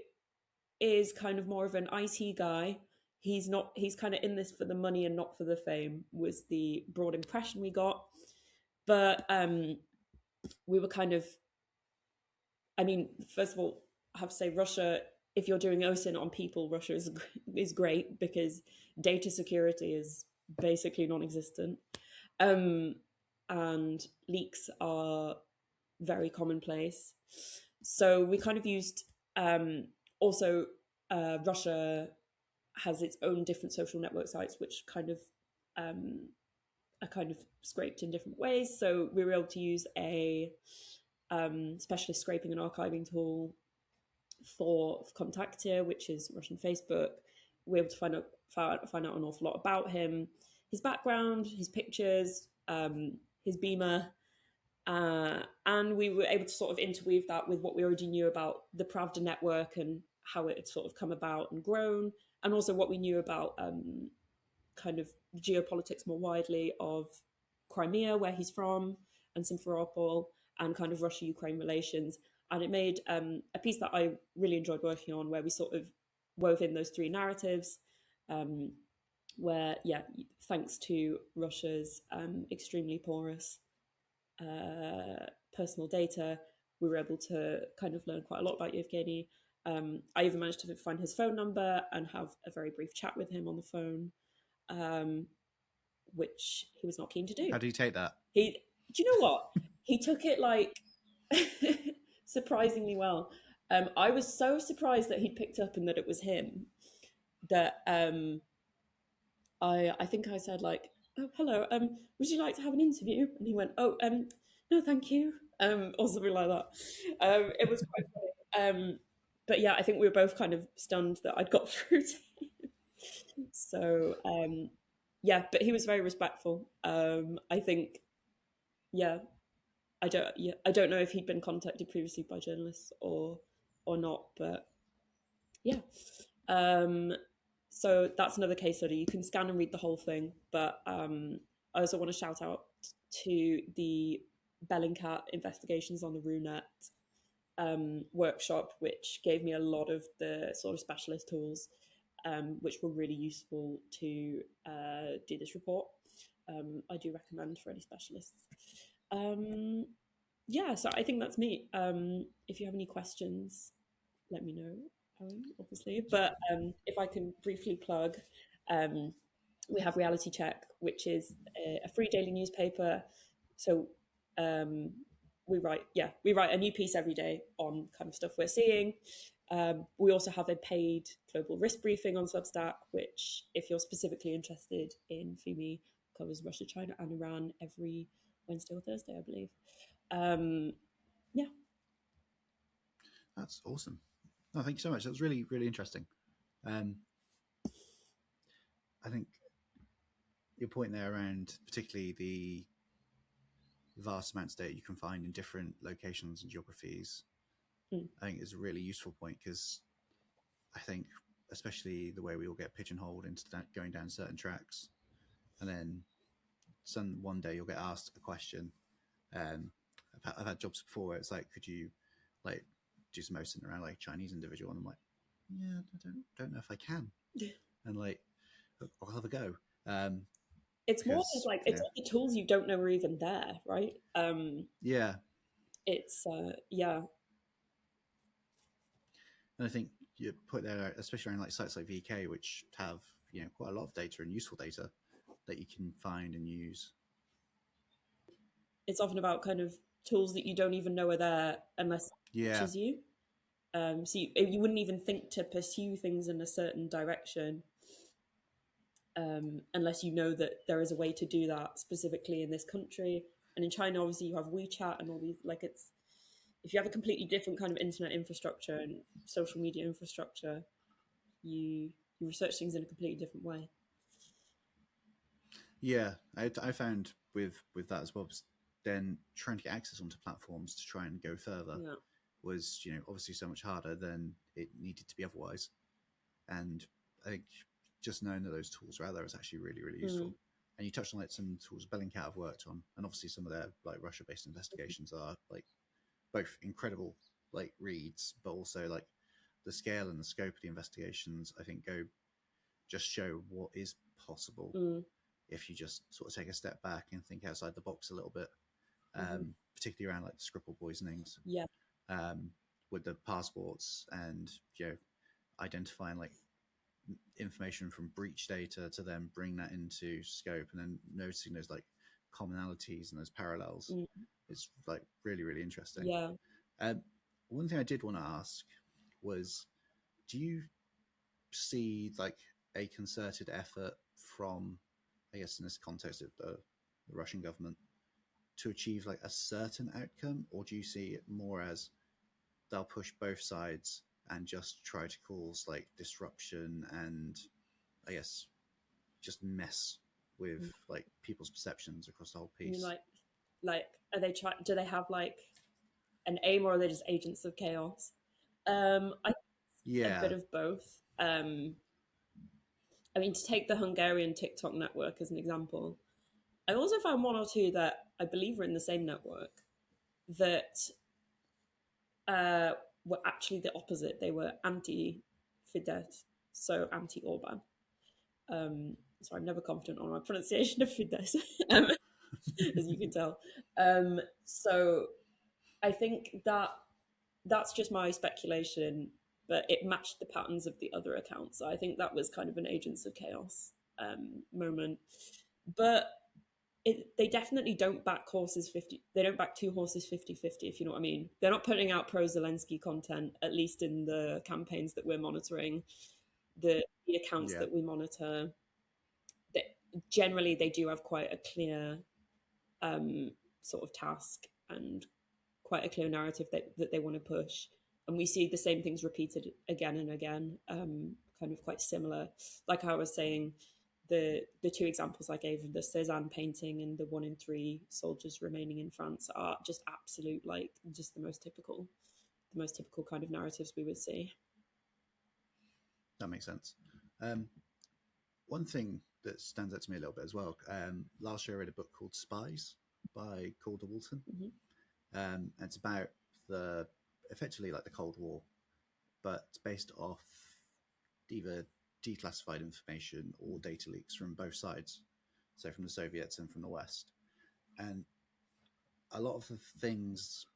B: is kind of more of an IT guy. He's kind of in this for the money and not for the fame, was the broad impression we got. But we were kind of, I mean, first of all, I have to say, Russia, if you're doing OSINT on people, Russia is great, because data security is basically non-existent. And leaks are very commonplace. So we kind of used, also Russia has its own different social network sites, which kind of are kind of scraped in different ways. So we were able to use a specialist scraping and archiving tool for Contactia, which is Russian Facebook. We were able to find out an awful lot about him, his background, his pictures, his beamer, and we were able to sort of interweave that with what we already knew about the Pravda Network and how it had sort of come about and grown, and also what we knew about kind of geopolitics more widely of Crimea, where he's from, and Simferopol, and kind of Russia-Ukraine relations. And it made a piece that I really enjoyed working on, where we sort of wove in those three narratives, where, yeah, thanks to Russia's extremely porous personal data, we were able to kind of learn quite a lot about Yevgeny. I even managed to find his phone number and have a very brief chat with him on the phone, which he was not keen to do.
A: How do you take that?
B: Do you know what? He took it like surprisingly well. I was so surprised that he'd picked up and that it was him that I think I said like, "Oh, hello, would you like to have an interview?" And he went, "Oh, no, thank you," or something like that. It was quite funny. But yeah, I think we were both kind of stunned that I'd got through to him. So yeah, but he was very respectful. I think, yeah, I don't know if he'd been contacted previously by journalists or not, but yeah. So that's another case study. You can scan and read the whole thing, but I also want to shout out to the Bellingcat investigations on the RUNET workshop, which gave me a lot of the sort of specialist tools, which were really useful to do this report. I do recommend for any specialists. Yeah, so I think that's me. If you have any questions, let me know, obviously. But if I can briefly plug, we have Reality Check, which is a free daily newspaper. So we write a new piece every day on kind of stuff we're seeing. We also have a paid global risk briefing on Substack, which, if you're specifically interested in FUMI, covers Russia, China, and Iran every Wednesday or Thursday, I believe. Yeah.
A: That's awesome. No, thank you so much. That was really, really interesting. I think your point there around particularly the vast amounts of data you can find in different locations and geographies, I think is a really useful point, because I think especially the way we all get pigeonholed into that, going down certain tracks, and then one day you'll get asked a question. I've had jobs before where it's like, could you like do some OSINT around like Chinese individual, and I'm like, yeah, I don't know if I can, and like I'll have a go.
B: It's more just like it's all the tools you don't know are even there, right?
A: Yeah,
B: it's yeah.
A: And I think you put there, especially around like sites like VK, which have quite a lot of data and useful data that you can find and use.
B: It's often about kind of tools that you don't even know are there unless it teaches you. So you wouldn't even think to pursue things in a certain direction unless you know that there is a way to do that specifically in this country. And in China, obviously, you have WeChat and all these, like, it's, if you have a completely different kind of internet infrastructure and social media infrastructure, you research things in a completely different way.
A: Yeah, I found with that as well, then trying to get access onto platforms to try and go further was, obviously so much harder than it needed to be otherwise. And I think just knowing that those tools are out there is actually really, really useful. And you touched on like some tools Bellingcat have worked on, and obviously some of their like Russia-based investigations are like both incredible like reads, but also like the scale and the scope of the investigations, I think just show what is possible if you just sort of take a step back and think outside the box a little bit, particularly around like the Skripal poisonings, with the passports, and identifying like information from breach data to then bring that into scope, and then noticing those like commonalities and those parallels. It's like really, really interesting. One thing I did want to ask was, do you see like a concerted effort from, I guess in this context of the Russian government, to achieve like a certain outcome, or do you see it more as they'll push both sides and just try to cause like disruption and, I guess, just mess with like people's perceptions across the whole piece?
B: Like are they do they have like an aim, or are they just agents of chaos? I think a bit of both. I mean, to take the Hungarian TikTok network as an example, I also found one or two that I believe were in the same network that uh, were actually the opposite. They were anti-Fidesz, so anti-Orban. So I'm never confident on my pronunciation of Fidesz, as you can tell. So I think that that's just my speculation, but it matched the patterns of the other accounts. So I think that was kind of an agents of chaos moment. But they definitely don't back horses 50. They don't back two horses 50-50, if you know what I mean. They're not putting out pro-Zelensky content, at least in the campaigns that we're monitoring, the accounts
A: Yeah,
B: that we monitor. That generally they do have quite a clear sort of task and quite a clear narrative that they want to push. And we see the same things repeated again and again, kind of quite similar. Like I was saying, the two examples I gave of the Cézanne painting and the 1 in 3 soldiers remaining in France are just absolute, like just the most typical kind of narratives we would see.
A: that makes sense. Um, One thing that stands out to me a little bit as well. Last year I read a book called Spies by Calder Walton.
B: Mm-hmm.
A: It's about the effectively like the Cold War, but based off either declassified information or data leaks from both sides, so from the Soviets and from the West. And a lot of the things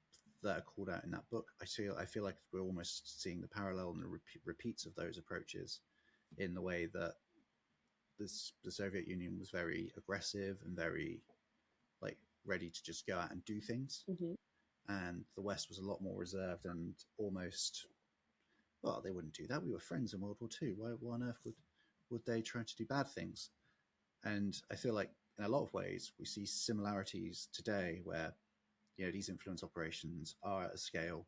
A: that are called out in that book, I feel like we're almost seeing the parallel and the repeats of those approaches in the way that the Soviet Union was very aggressive and very like ready to just go out and do things,
B: Mm-hmm.
A: and the West was a lot more reserved and almost, well, they wouldn't do that. We were friends in World War II. Why on earth would they try to do bad things? And I feel like in a lot of ways we see similarities today, where these influence operations are at a scale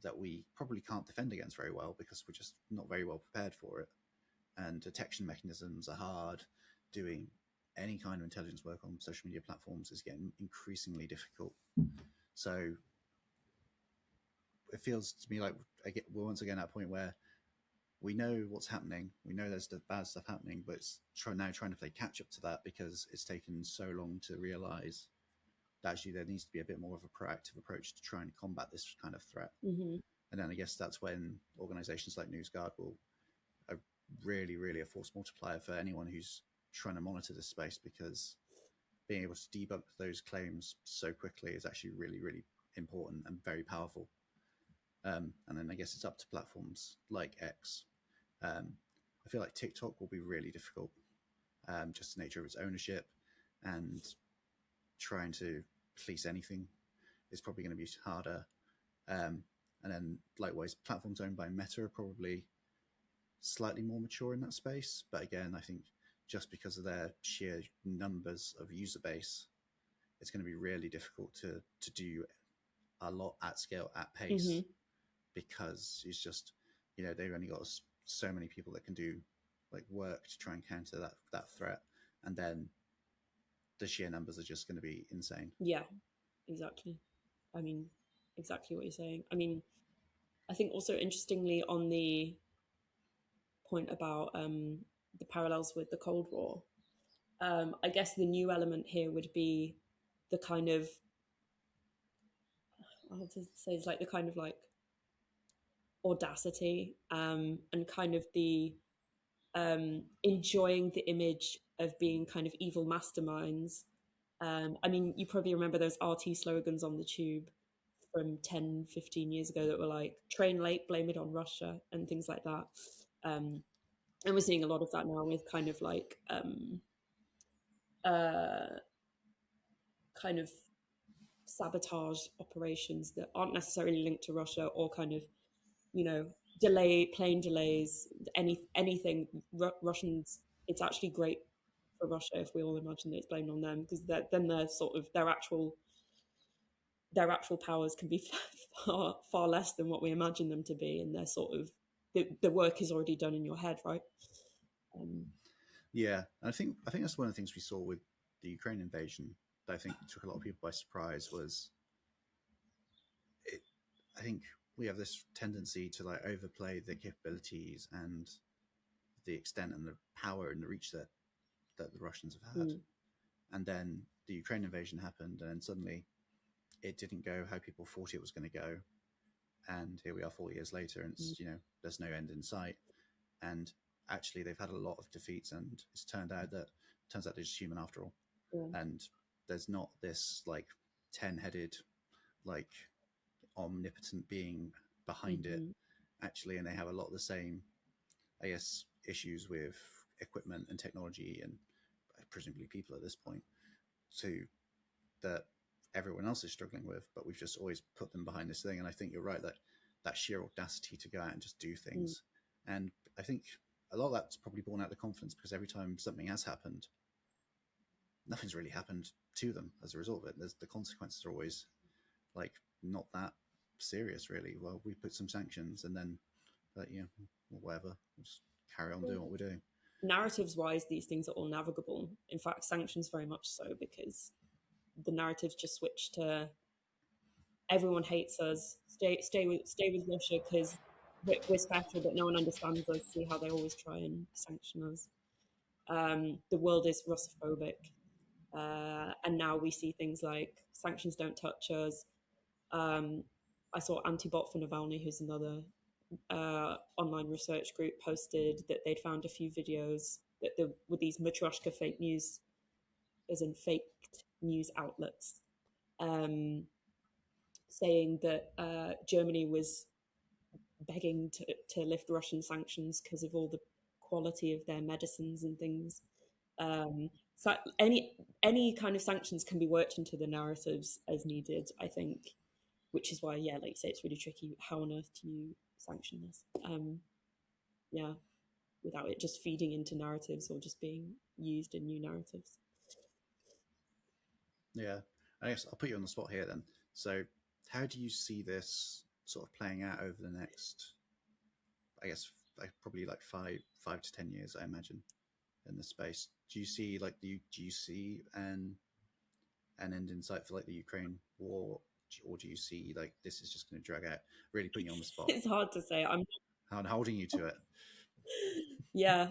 A: that we probably can't defend against very well because we're just not very well prepared for it, and detection mechanisms are hard. Doing any kind of intelligence work on social media platforms is getting increasingly difficult. So it feels to me like we're once again at a point where we know what's happening. We know there's the bad stuff happening, but it's now trying to play catch up to that because it's taken so long to realize that actually there needs to be a bit more of a proactive approach to try and combat this kind of threat.
B: Mm-hmm.
A: And then I guess that's when organizations like NewsGuard will are really, really a force multiplier for anyone who's trying to monitor this space, because being able to debunk those claims so quickly is actually really, really important and very powerful. And then I guess it's up to platforms like X. I feel like TikTok will be really difficult, just the nature of its ownership, and trying to police anything is probably going to be harder. And then likewise, platforms owned by Meta are probably slightly more mature in that space. But again, I think just because of their sheer numbers of user base, it's going to be really difficult to do a lot at scale, at pace,
B: Mm-hmm.
A: because it's just, they've only got so many people that can do like work to try and counter that threat. And then the sheer numbers are just going to be insane.
B: Yeah, exactly. I mean, exactly what you're saying. I mean, I think also interestingly on the point about the parallels with the Cold War, I guess the new element here would be the kind of, I have to say, it's like the kind of like audacity and kind of the enjoying the image of being kind of evil masterminds. I mean, you probably remember those RT slogans on the tube from 10, 15 years ago that were like, train late, blame it on Russia, and things like that. And we're seeing a lot of that now with kind of like uh, kind of sabotage operations that aren't necessarily linked to Russia, or kind of, you know, plane delays, anything. Russians, it's actually great for Russia if we all imagine that it's blamed on them, because then their sort of their actual powers can be far less than what we imagine them to be, and they're sort of the work is already done in your head, right?
A: Yeah, and I think that's one of the things we saw with the Ukraine invasion that I think took a lot of people by surprise. Was it, I think we have this tendency to like overplay the capabilities and the extent and the power and the reach that the Russians have had. And then the Ukraine invasion happened, and then suddenly it didn't go how people thought it was going to go. And here we are 4 years later, and it's, there's no end in sight. And actually, they've had a lot of defeats, and it's turned out they're just human after all. And there's not this like 10-headed, like omnipotent being behind it, actually. And they have a lot of the same, I guess, issues with equipment and technology, and presumably people at this point, that everyone else is struggling with, but we've just always put them behind this thing. And I think you're right, that sheer audacity to go out and just do things. And I think a lot of that's probably born out of confidence, because every time something has happened, nothing's really happened to them as a result of it. The consequences are always like not that serious, really. Well, we put some sanctions, and then, whatever, we'll just carry on doing what we're doing.
B: Narratives wise, these things are all navigable. In fact, sanctions very much so, because the narratives just switch to everyone hates us. Stay with Russia because we're special, but no one understands us. See how they always try and sanction us. The world is Russophobic, and now we see things like sanctions don't touch us. I saw Antibot for Navalny, who's another online research group, posted that they'd found a few videos that there were these Matryoshka fake news, as in faked news outlets, saying that Germany was begging to lift Russian sanctions because of all the quality of their medicines and things. So any kind of sanctions can be worked into the narratives as needed, I think, which is why, like you say, it's really tricky. How on earth do you sanction this? Without it just feeding into narratives or just being used in new narratives.
A: Yeah, I guess I'll put you on the spot here then. So how do you see this sort of playing out over the next, I guess, probably like 5 to 10 years, I imagine, in this space? Do you see an end in sight for like the Ukraine war, or do you see like this is just going to drag out? Really putting you on the spot.
B: It's hard to say. I'm
A: holding you to it.
B: Yeah.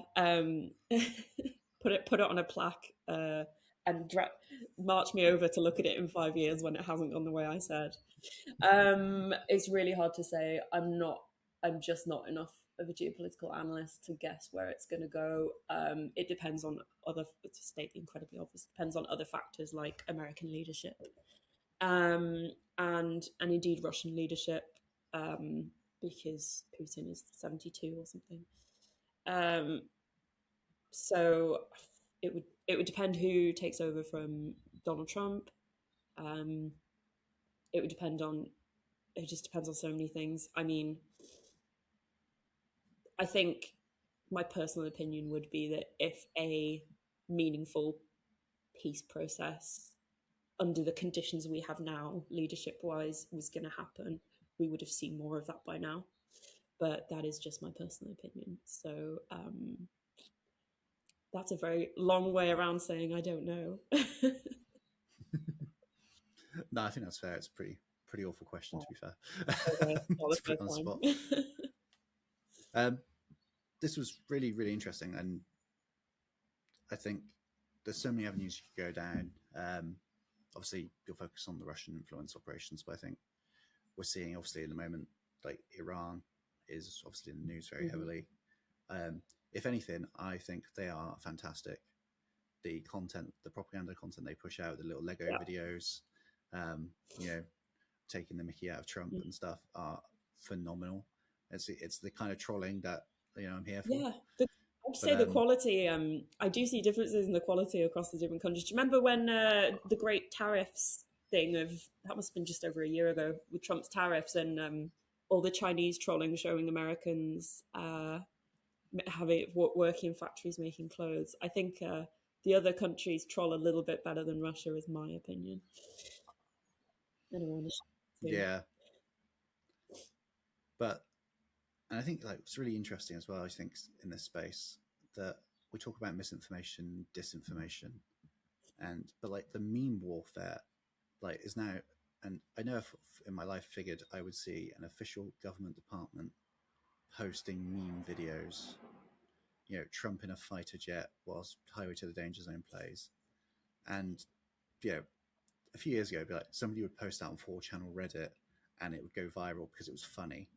B: Put it on a plaque and march me over to look at it in 5 years when it hasn't gone the way I said. It's really hard to say. I'm just not enough of a geopolitical analyst to guess where it's going to go. It depends on to state the incredibly obvious, depends on other factors like American leadership, and indeed Russian leadership, because Putin is 72 or something. So it would depend who takes over from Donald Trump. It just depends on so many things. I mean, I think my personal opinion would be that if a meaningful peace process under the conditions we have now, leadership wise, was going to happen, we would have seen more of that by now. But that is just my personal opinion. So that's a very long way around saying I don't know.
A: No, I think that's fair. It's a pretty awful question, to be fair.
B: Okay,
A: It's put on the spot. This was really, really interesting, and I think there's so many avenues you could go down. Obviously, you'll focus on the Russian influence operations, but I think we're seeing, obviously, in the moment, like Iran is obviously in the news very heavily. If anything, I think they are fantastic. The content, the propaganda content they push out, the little Lego videos, taking the mickey out of Trump and stuff, are phenomenal. It's the kind of trolling that I'm here for.
B: Yeah, I'd say the quality. I do see differences in the quality across the different countries. Do you remember when the great tariffs thing that must have been just over a year ago with Trump's tariffs and all the Chinese trolling showing Americans working in factories making clothes? I think the other countries troll a little bit better than Russia, is my opinion.
A: Yeah, but and I think like it's really interesting as well. I think in this space that we talk about misinformation, disinformation, but like the meme warfare, like is now. And I know if in my life figured I would see an official government department posting meme videos, Trump in a fighter jet whilst Highway to the Danger Zone plays. And, a few years ago, it'd be like somebody would post that on 4chan or Reddit and it would go viral because it was funny.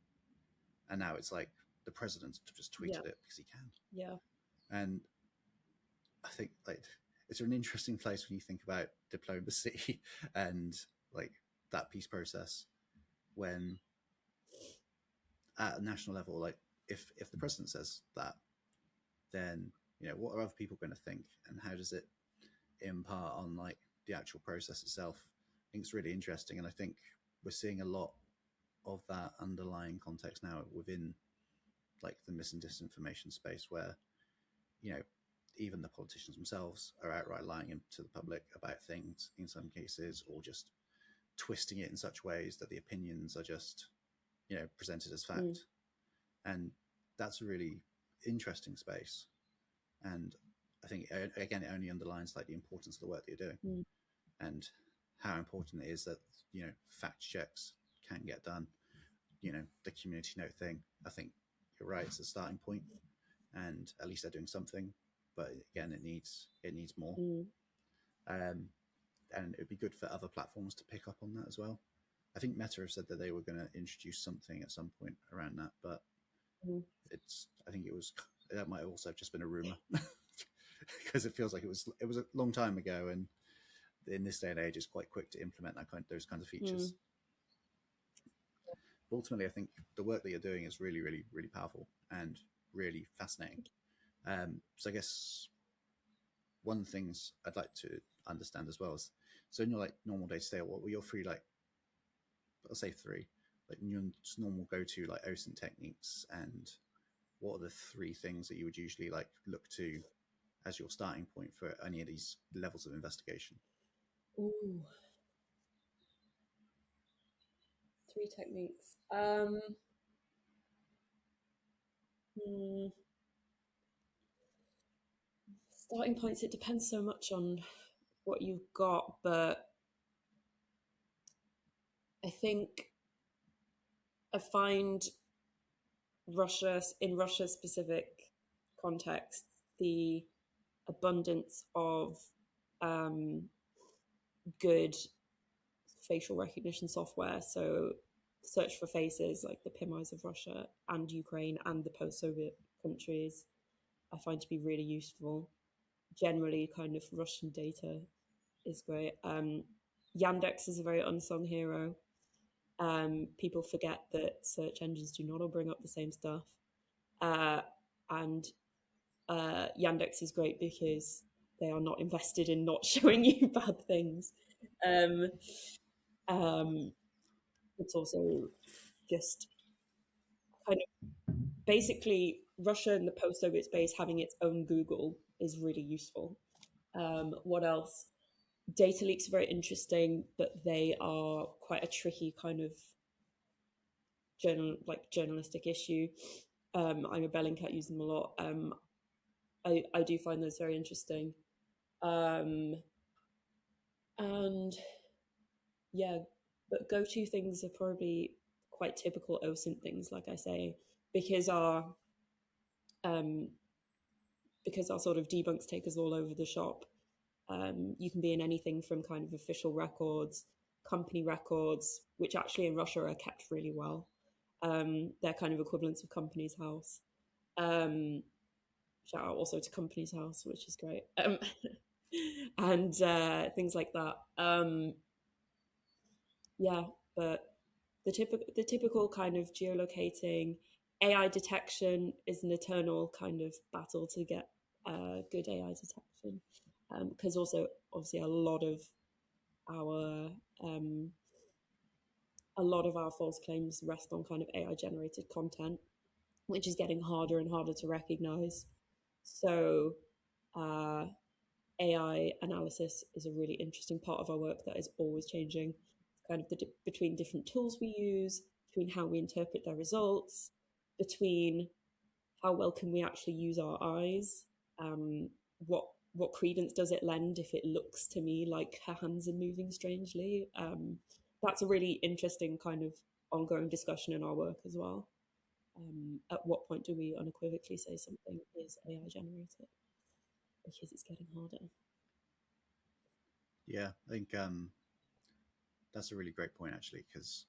A: And now it's like the president just tweeted it because he can.
B: Yeah.
A: And I think it's an interesting place when you think about diplomacy and that peace process, when at a national level, if the president says that, then what are other people going to think, and how does it impart on the actual process itself? I think it's really interesting, and I think we're seeing a lot of that underlying context now within the mis and disinformation space, where even the politicians themselves are outright lying to the public about things in some cases, or just twisting it in such ways that the opinions are just presented as fact. And that's a really interesting space, and I think again it only underlines the importance of the work that you're doing, and how important it is that fact checks can get done. The community note thing, I think you're right, it's a starting point, and at least they're doing something, but again it needs more. And it would be good for other platforms to pick up on that as well. I think Meta have said that they were going to introduce something at some point around that, but I think that might also have just been a rumor because it feels like it was a long time ago, and in this day and age it's quite quick to implement those kinds of features. But ultimately, I think the work that you're doing is really, really, really powerful and really fascinating. So I guess one of the things I'd like to understand as well is, so in your normal day to day, what were your three I'll say three your normal go-to OSINT techniques, and what are the three things that you would usually look to as your starting point for any of these levels of investigation?
B: Ooh. Three techniques. Starting points, it depends so much on what you've got, but I think I find in Russia specific context, the abundance of good facial recognition software, so search for faces like the PIMIs of Russia and Ukraine and the post-Soviet countries, I find to be really useful. Generally, kind of Russian data is great. Yandex is a very unsung hero. People forget that search engines do not all bring up the same stuff. And Yandex is great because they are not invested in not showing you bad things. It's also just kind of basically Russia in the post-Soviet space having its own Google is really useful. What else? Data leaks are very interesting, but they are quite a tricky kind of journalistic issue. I'm a Bellingcat, use them a lot. I do find those very interesting. And yeah, but go-to things are probably quite typical OSINT things, like I say, because our sort of debunks take us all over the shop. You can be in anything from kind of official records, company records, which actually in Russia are kept really well. They're kind of equivalents of Companies House. Shout out also to Companies House, which is great. And things like that. Yeah, but the typical kind of geolocating, AI detection is an eternal kind of battle to get good AI detection, because also obviously a lot of our false claims rest on kind of AI generated content, which is getting harder and harder to recognize. So AI analysis is a really interesting part of our work that is always changing. Kind of between different tools we use, between how we interpret their results, between how well can we actually use our eyes, what credence does it lend if it looks to me like her hands are moving strangely. That's a really interesting kind of ongoing discussion in our work as well. At what point do we unequivocally say something is AI generated? Because it's getting harder.
A: Yeah, I think that's a really great point, actually, because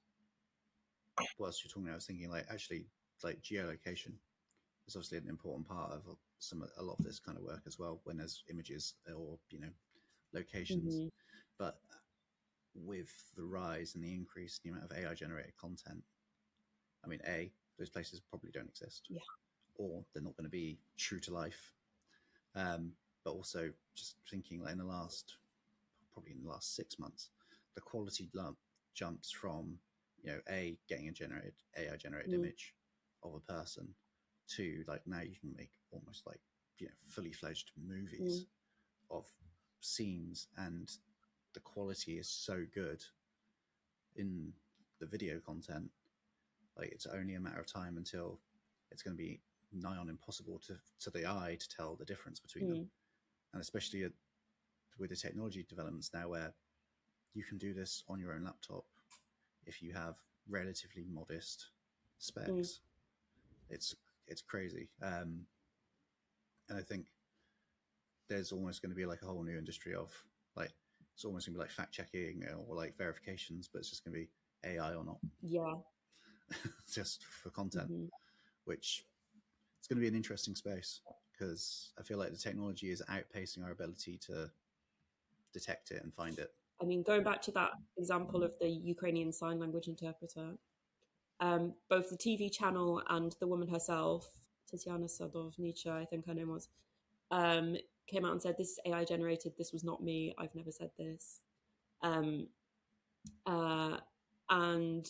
A: whilst you're talking, I was thinking, like, actually, like, geolocation is obviously an important part of a lot of this kind of work as well, when there's images or, locations.
B: Mm-hmm.
A: But with the rise and the increase in the amount of AI generated content, I mean, those places probably don't exist,
B: Yeah.
A: or they're not going to be true to life. But also, just thinking, like, probably in the last 6 months, the quality jumps from, getting a AI generated image of a person to, like, now you can make almost like, fully fledged movies of scenes, and the quality is so good in the video content. Like, it's only a matter of time until it's going to be nigh on impossible to the eye to tell the difference between them. And especially with the technology developments now, where you can do this on your own laptop if you have relatively modest specs. It's crazy. And I think there's almost going to be like a whole new industry of, like, it's almost going to be like fact checking or like verifications, but it's just going to be AI or not.
B: Yeah.
A: Just for content,
B: Mm-hmm.
A: which it's going to be an interesting space, because I feel like the technology is outpacing our ability to detect it and find it.
B: I mean, going back to that example of the Ukrainian sign language interpreter, both the TV channel and the woman herself, Tatiana Sadovnicha, I think her name was, came out and said, "This is AI generated. This was not me. I've never said this." Um, and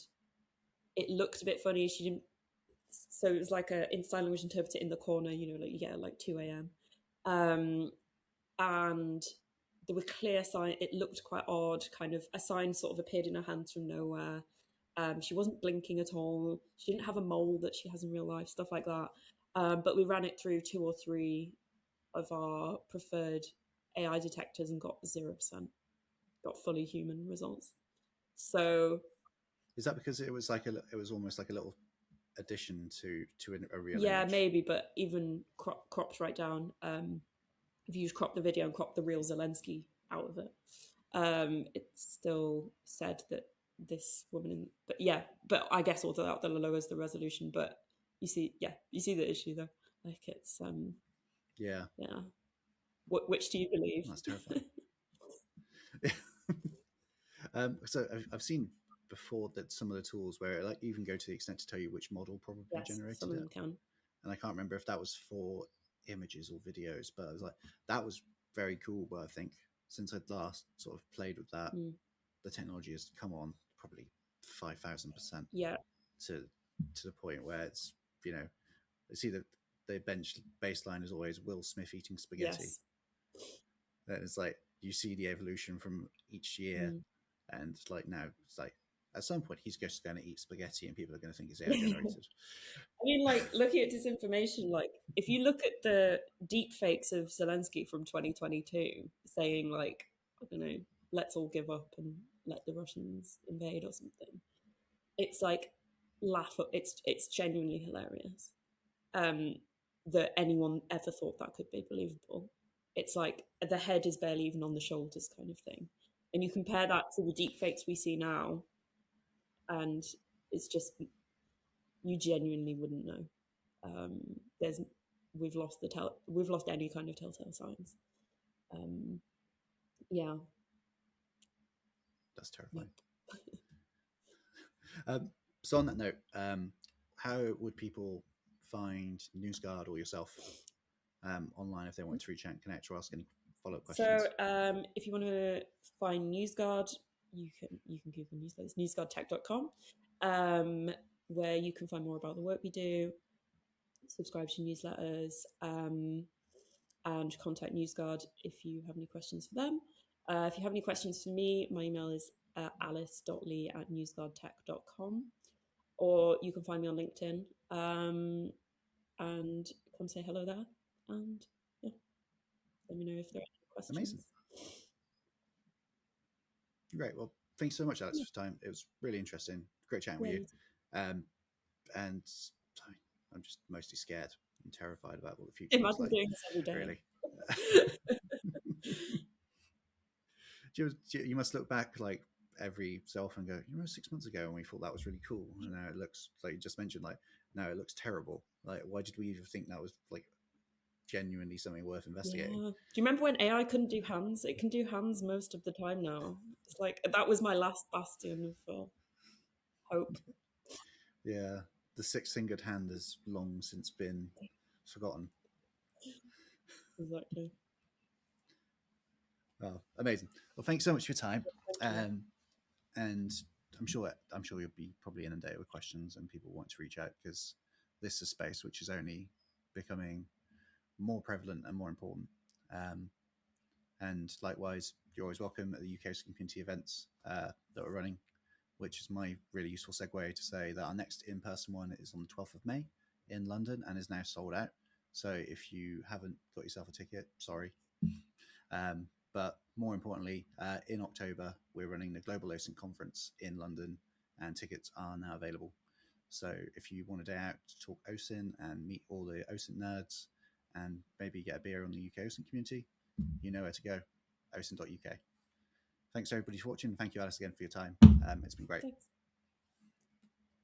B: it looked a bit funny. She didn't. So it was like a in sign language interpreter in the corner, like you get at like 2 a.m. And there were clear signs. It looked quite odd. Kind of a sign sort of appeared in her hands from nowhere. She wasn't blinking at all. She didn't have a mole that she has in real life, stuff like that. But we ran it through 2 or 3 of our preferred AI detectors and got 0%. Got fully human results. So
A: is that because it was almost like a little addition to a real
B: yeah,
A: image?
B: maybe, but even crops right down. If you just crop the video and crop the real Zelensky out of it, it still said that this woman. But I guess also that lowers the resolution. But you see the issue though. Like it's
A: Yeah,
B: Which do you believe?
A: that's terrifying. So I've seen before that some of the tools where, like, even go to the extent to tell you which model probably
B: Yes, some
A: generated
B: of
A: it.
B: them can.
A: And I can't remember if that was for images or videos, but I was like, that was very cool. But I think since I'd last sort of played with that, the technology has come on probably 5,000%
B: Yeah,
A: to the point where it's, see that the baseline is always Will Smith eating spaghetti.
B: yes.
A: And it's like you see the evolution from each year, and like now it's like at some point he's just going to eat spaghetti and people are going to think it's AI generated.
B: I mean, like, looking at disinformation, like, if you look at the deep fakes of Zelensky from 2022 saying, like, I don't know, let's all give up and let the Russians invade or something, it's like, it's genuinely hilarious that anyone ever thought that could be believable. It's like the head is barely even on the shoulders kind of thing. And you compare that to the deep fakes we see now, and it's just, you genuinely wouldn't know. There's we've lost any kind of telltale signs. Yeah,
A: That's terrifying. So on that note, how would people find NewsGuard or yourself online if they want to reach out and connect or ask any follow-up questions?
B: So if you want to find NewsGuard, you can Google NewsGuard. It's newsguardtech.com, where you can find more about the work we do, subscribe to newsletters, and contact NewsGuard if you have any questions for them. If you have any questions for me, my email is alice.lee@newsguardtech.com, or you can find me on LinkedIn and come say hello there. And yeah, let me know if there are any questions.
A: Amazing. Great. Well, thanks so much, Alex, for your time. It was really interesting. Great chatting with you. And I'm just mostly scared and terrified about what the future looks
B: Imagine
A: like.
B: doing this every day.
A: Really. You must look back like every so often and go, 6 months ago when we thought that was really cool, and now it looks like you just mentioned, like now it looks terrible. Like, why did we even think that was like genuinely something worth investigating?
B: Yeah. Do you remember when AI couldn't do hands? It can do hands most of the time now. It's like that was my last bastion of hope.
A: Yeah, the six-fingered hand has long since been forgotten.
B: Exactly.
A: Oh, amazing. Well, thanks so much for your time.
B: Thank you.
A: And I'm sure you'll be probably inundated with questions and people want to reach out, because this is a space which is only becoming more prevalent and more important. And likewise, you're always welcome at the UK OSINT community events that we're running, which is my really useful segue to say that our next in-person one is on the 12th of May in London and is now sold out. So if you haven't got yourself a ticket, sorry. But more importantly, in October, we're running the Global OSINT Conference in London, and tickets are now available. So if you want a day out to talk OSINT and meet all the OSINT nerds and maybe get a beer on the UK OSINT community, you know where to go, osint.uk. Thanks everybody for watching. Thank you, Alice, again for your time. It's been great.
B: Thanks.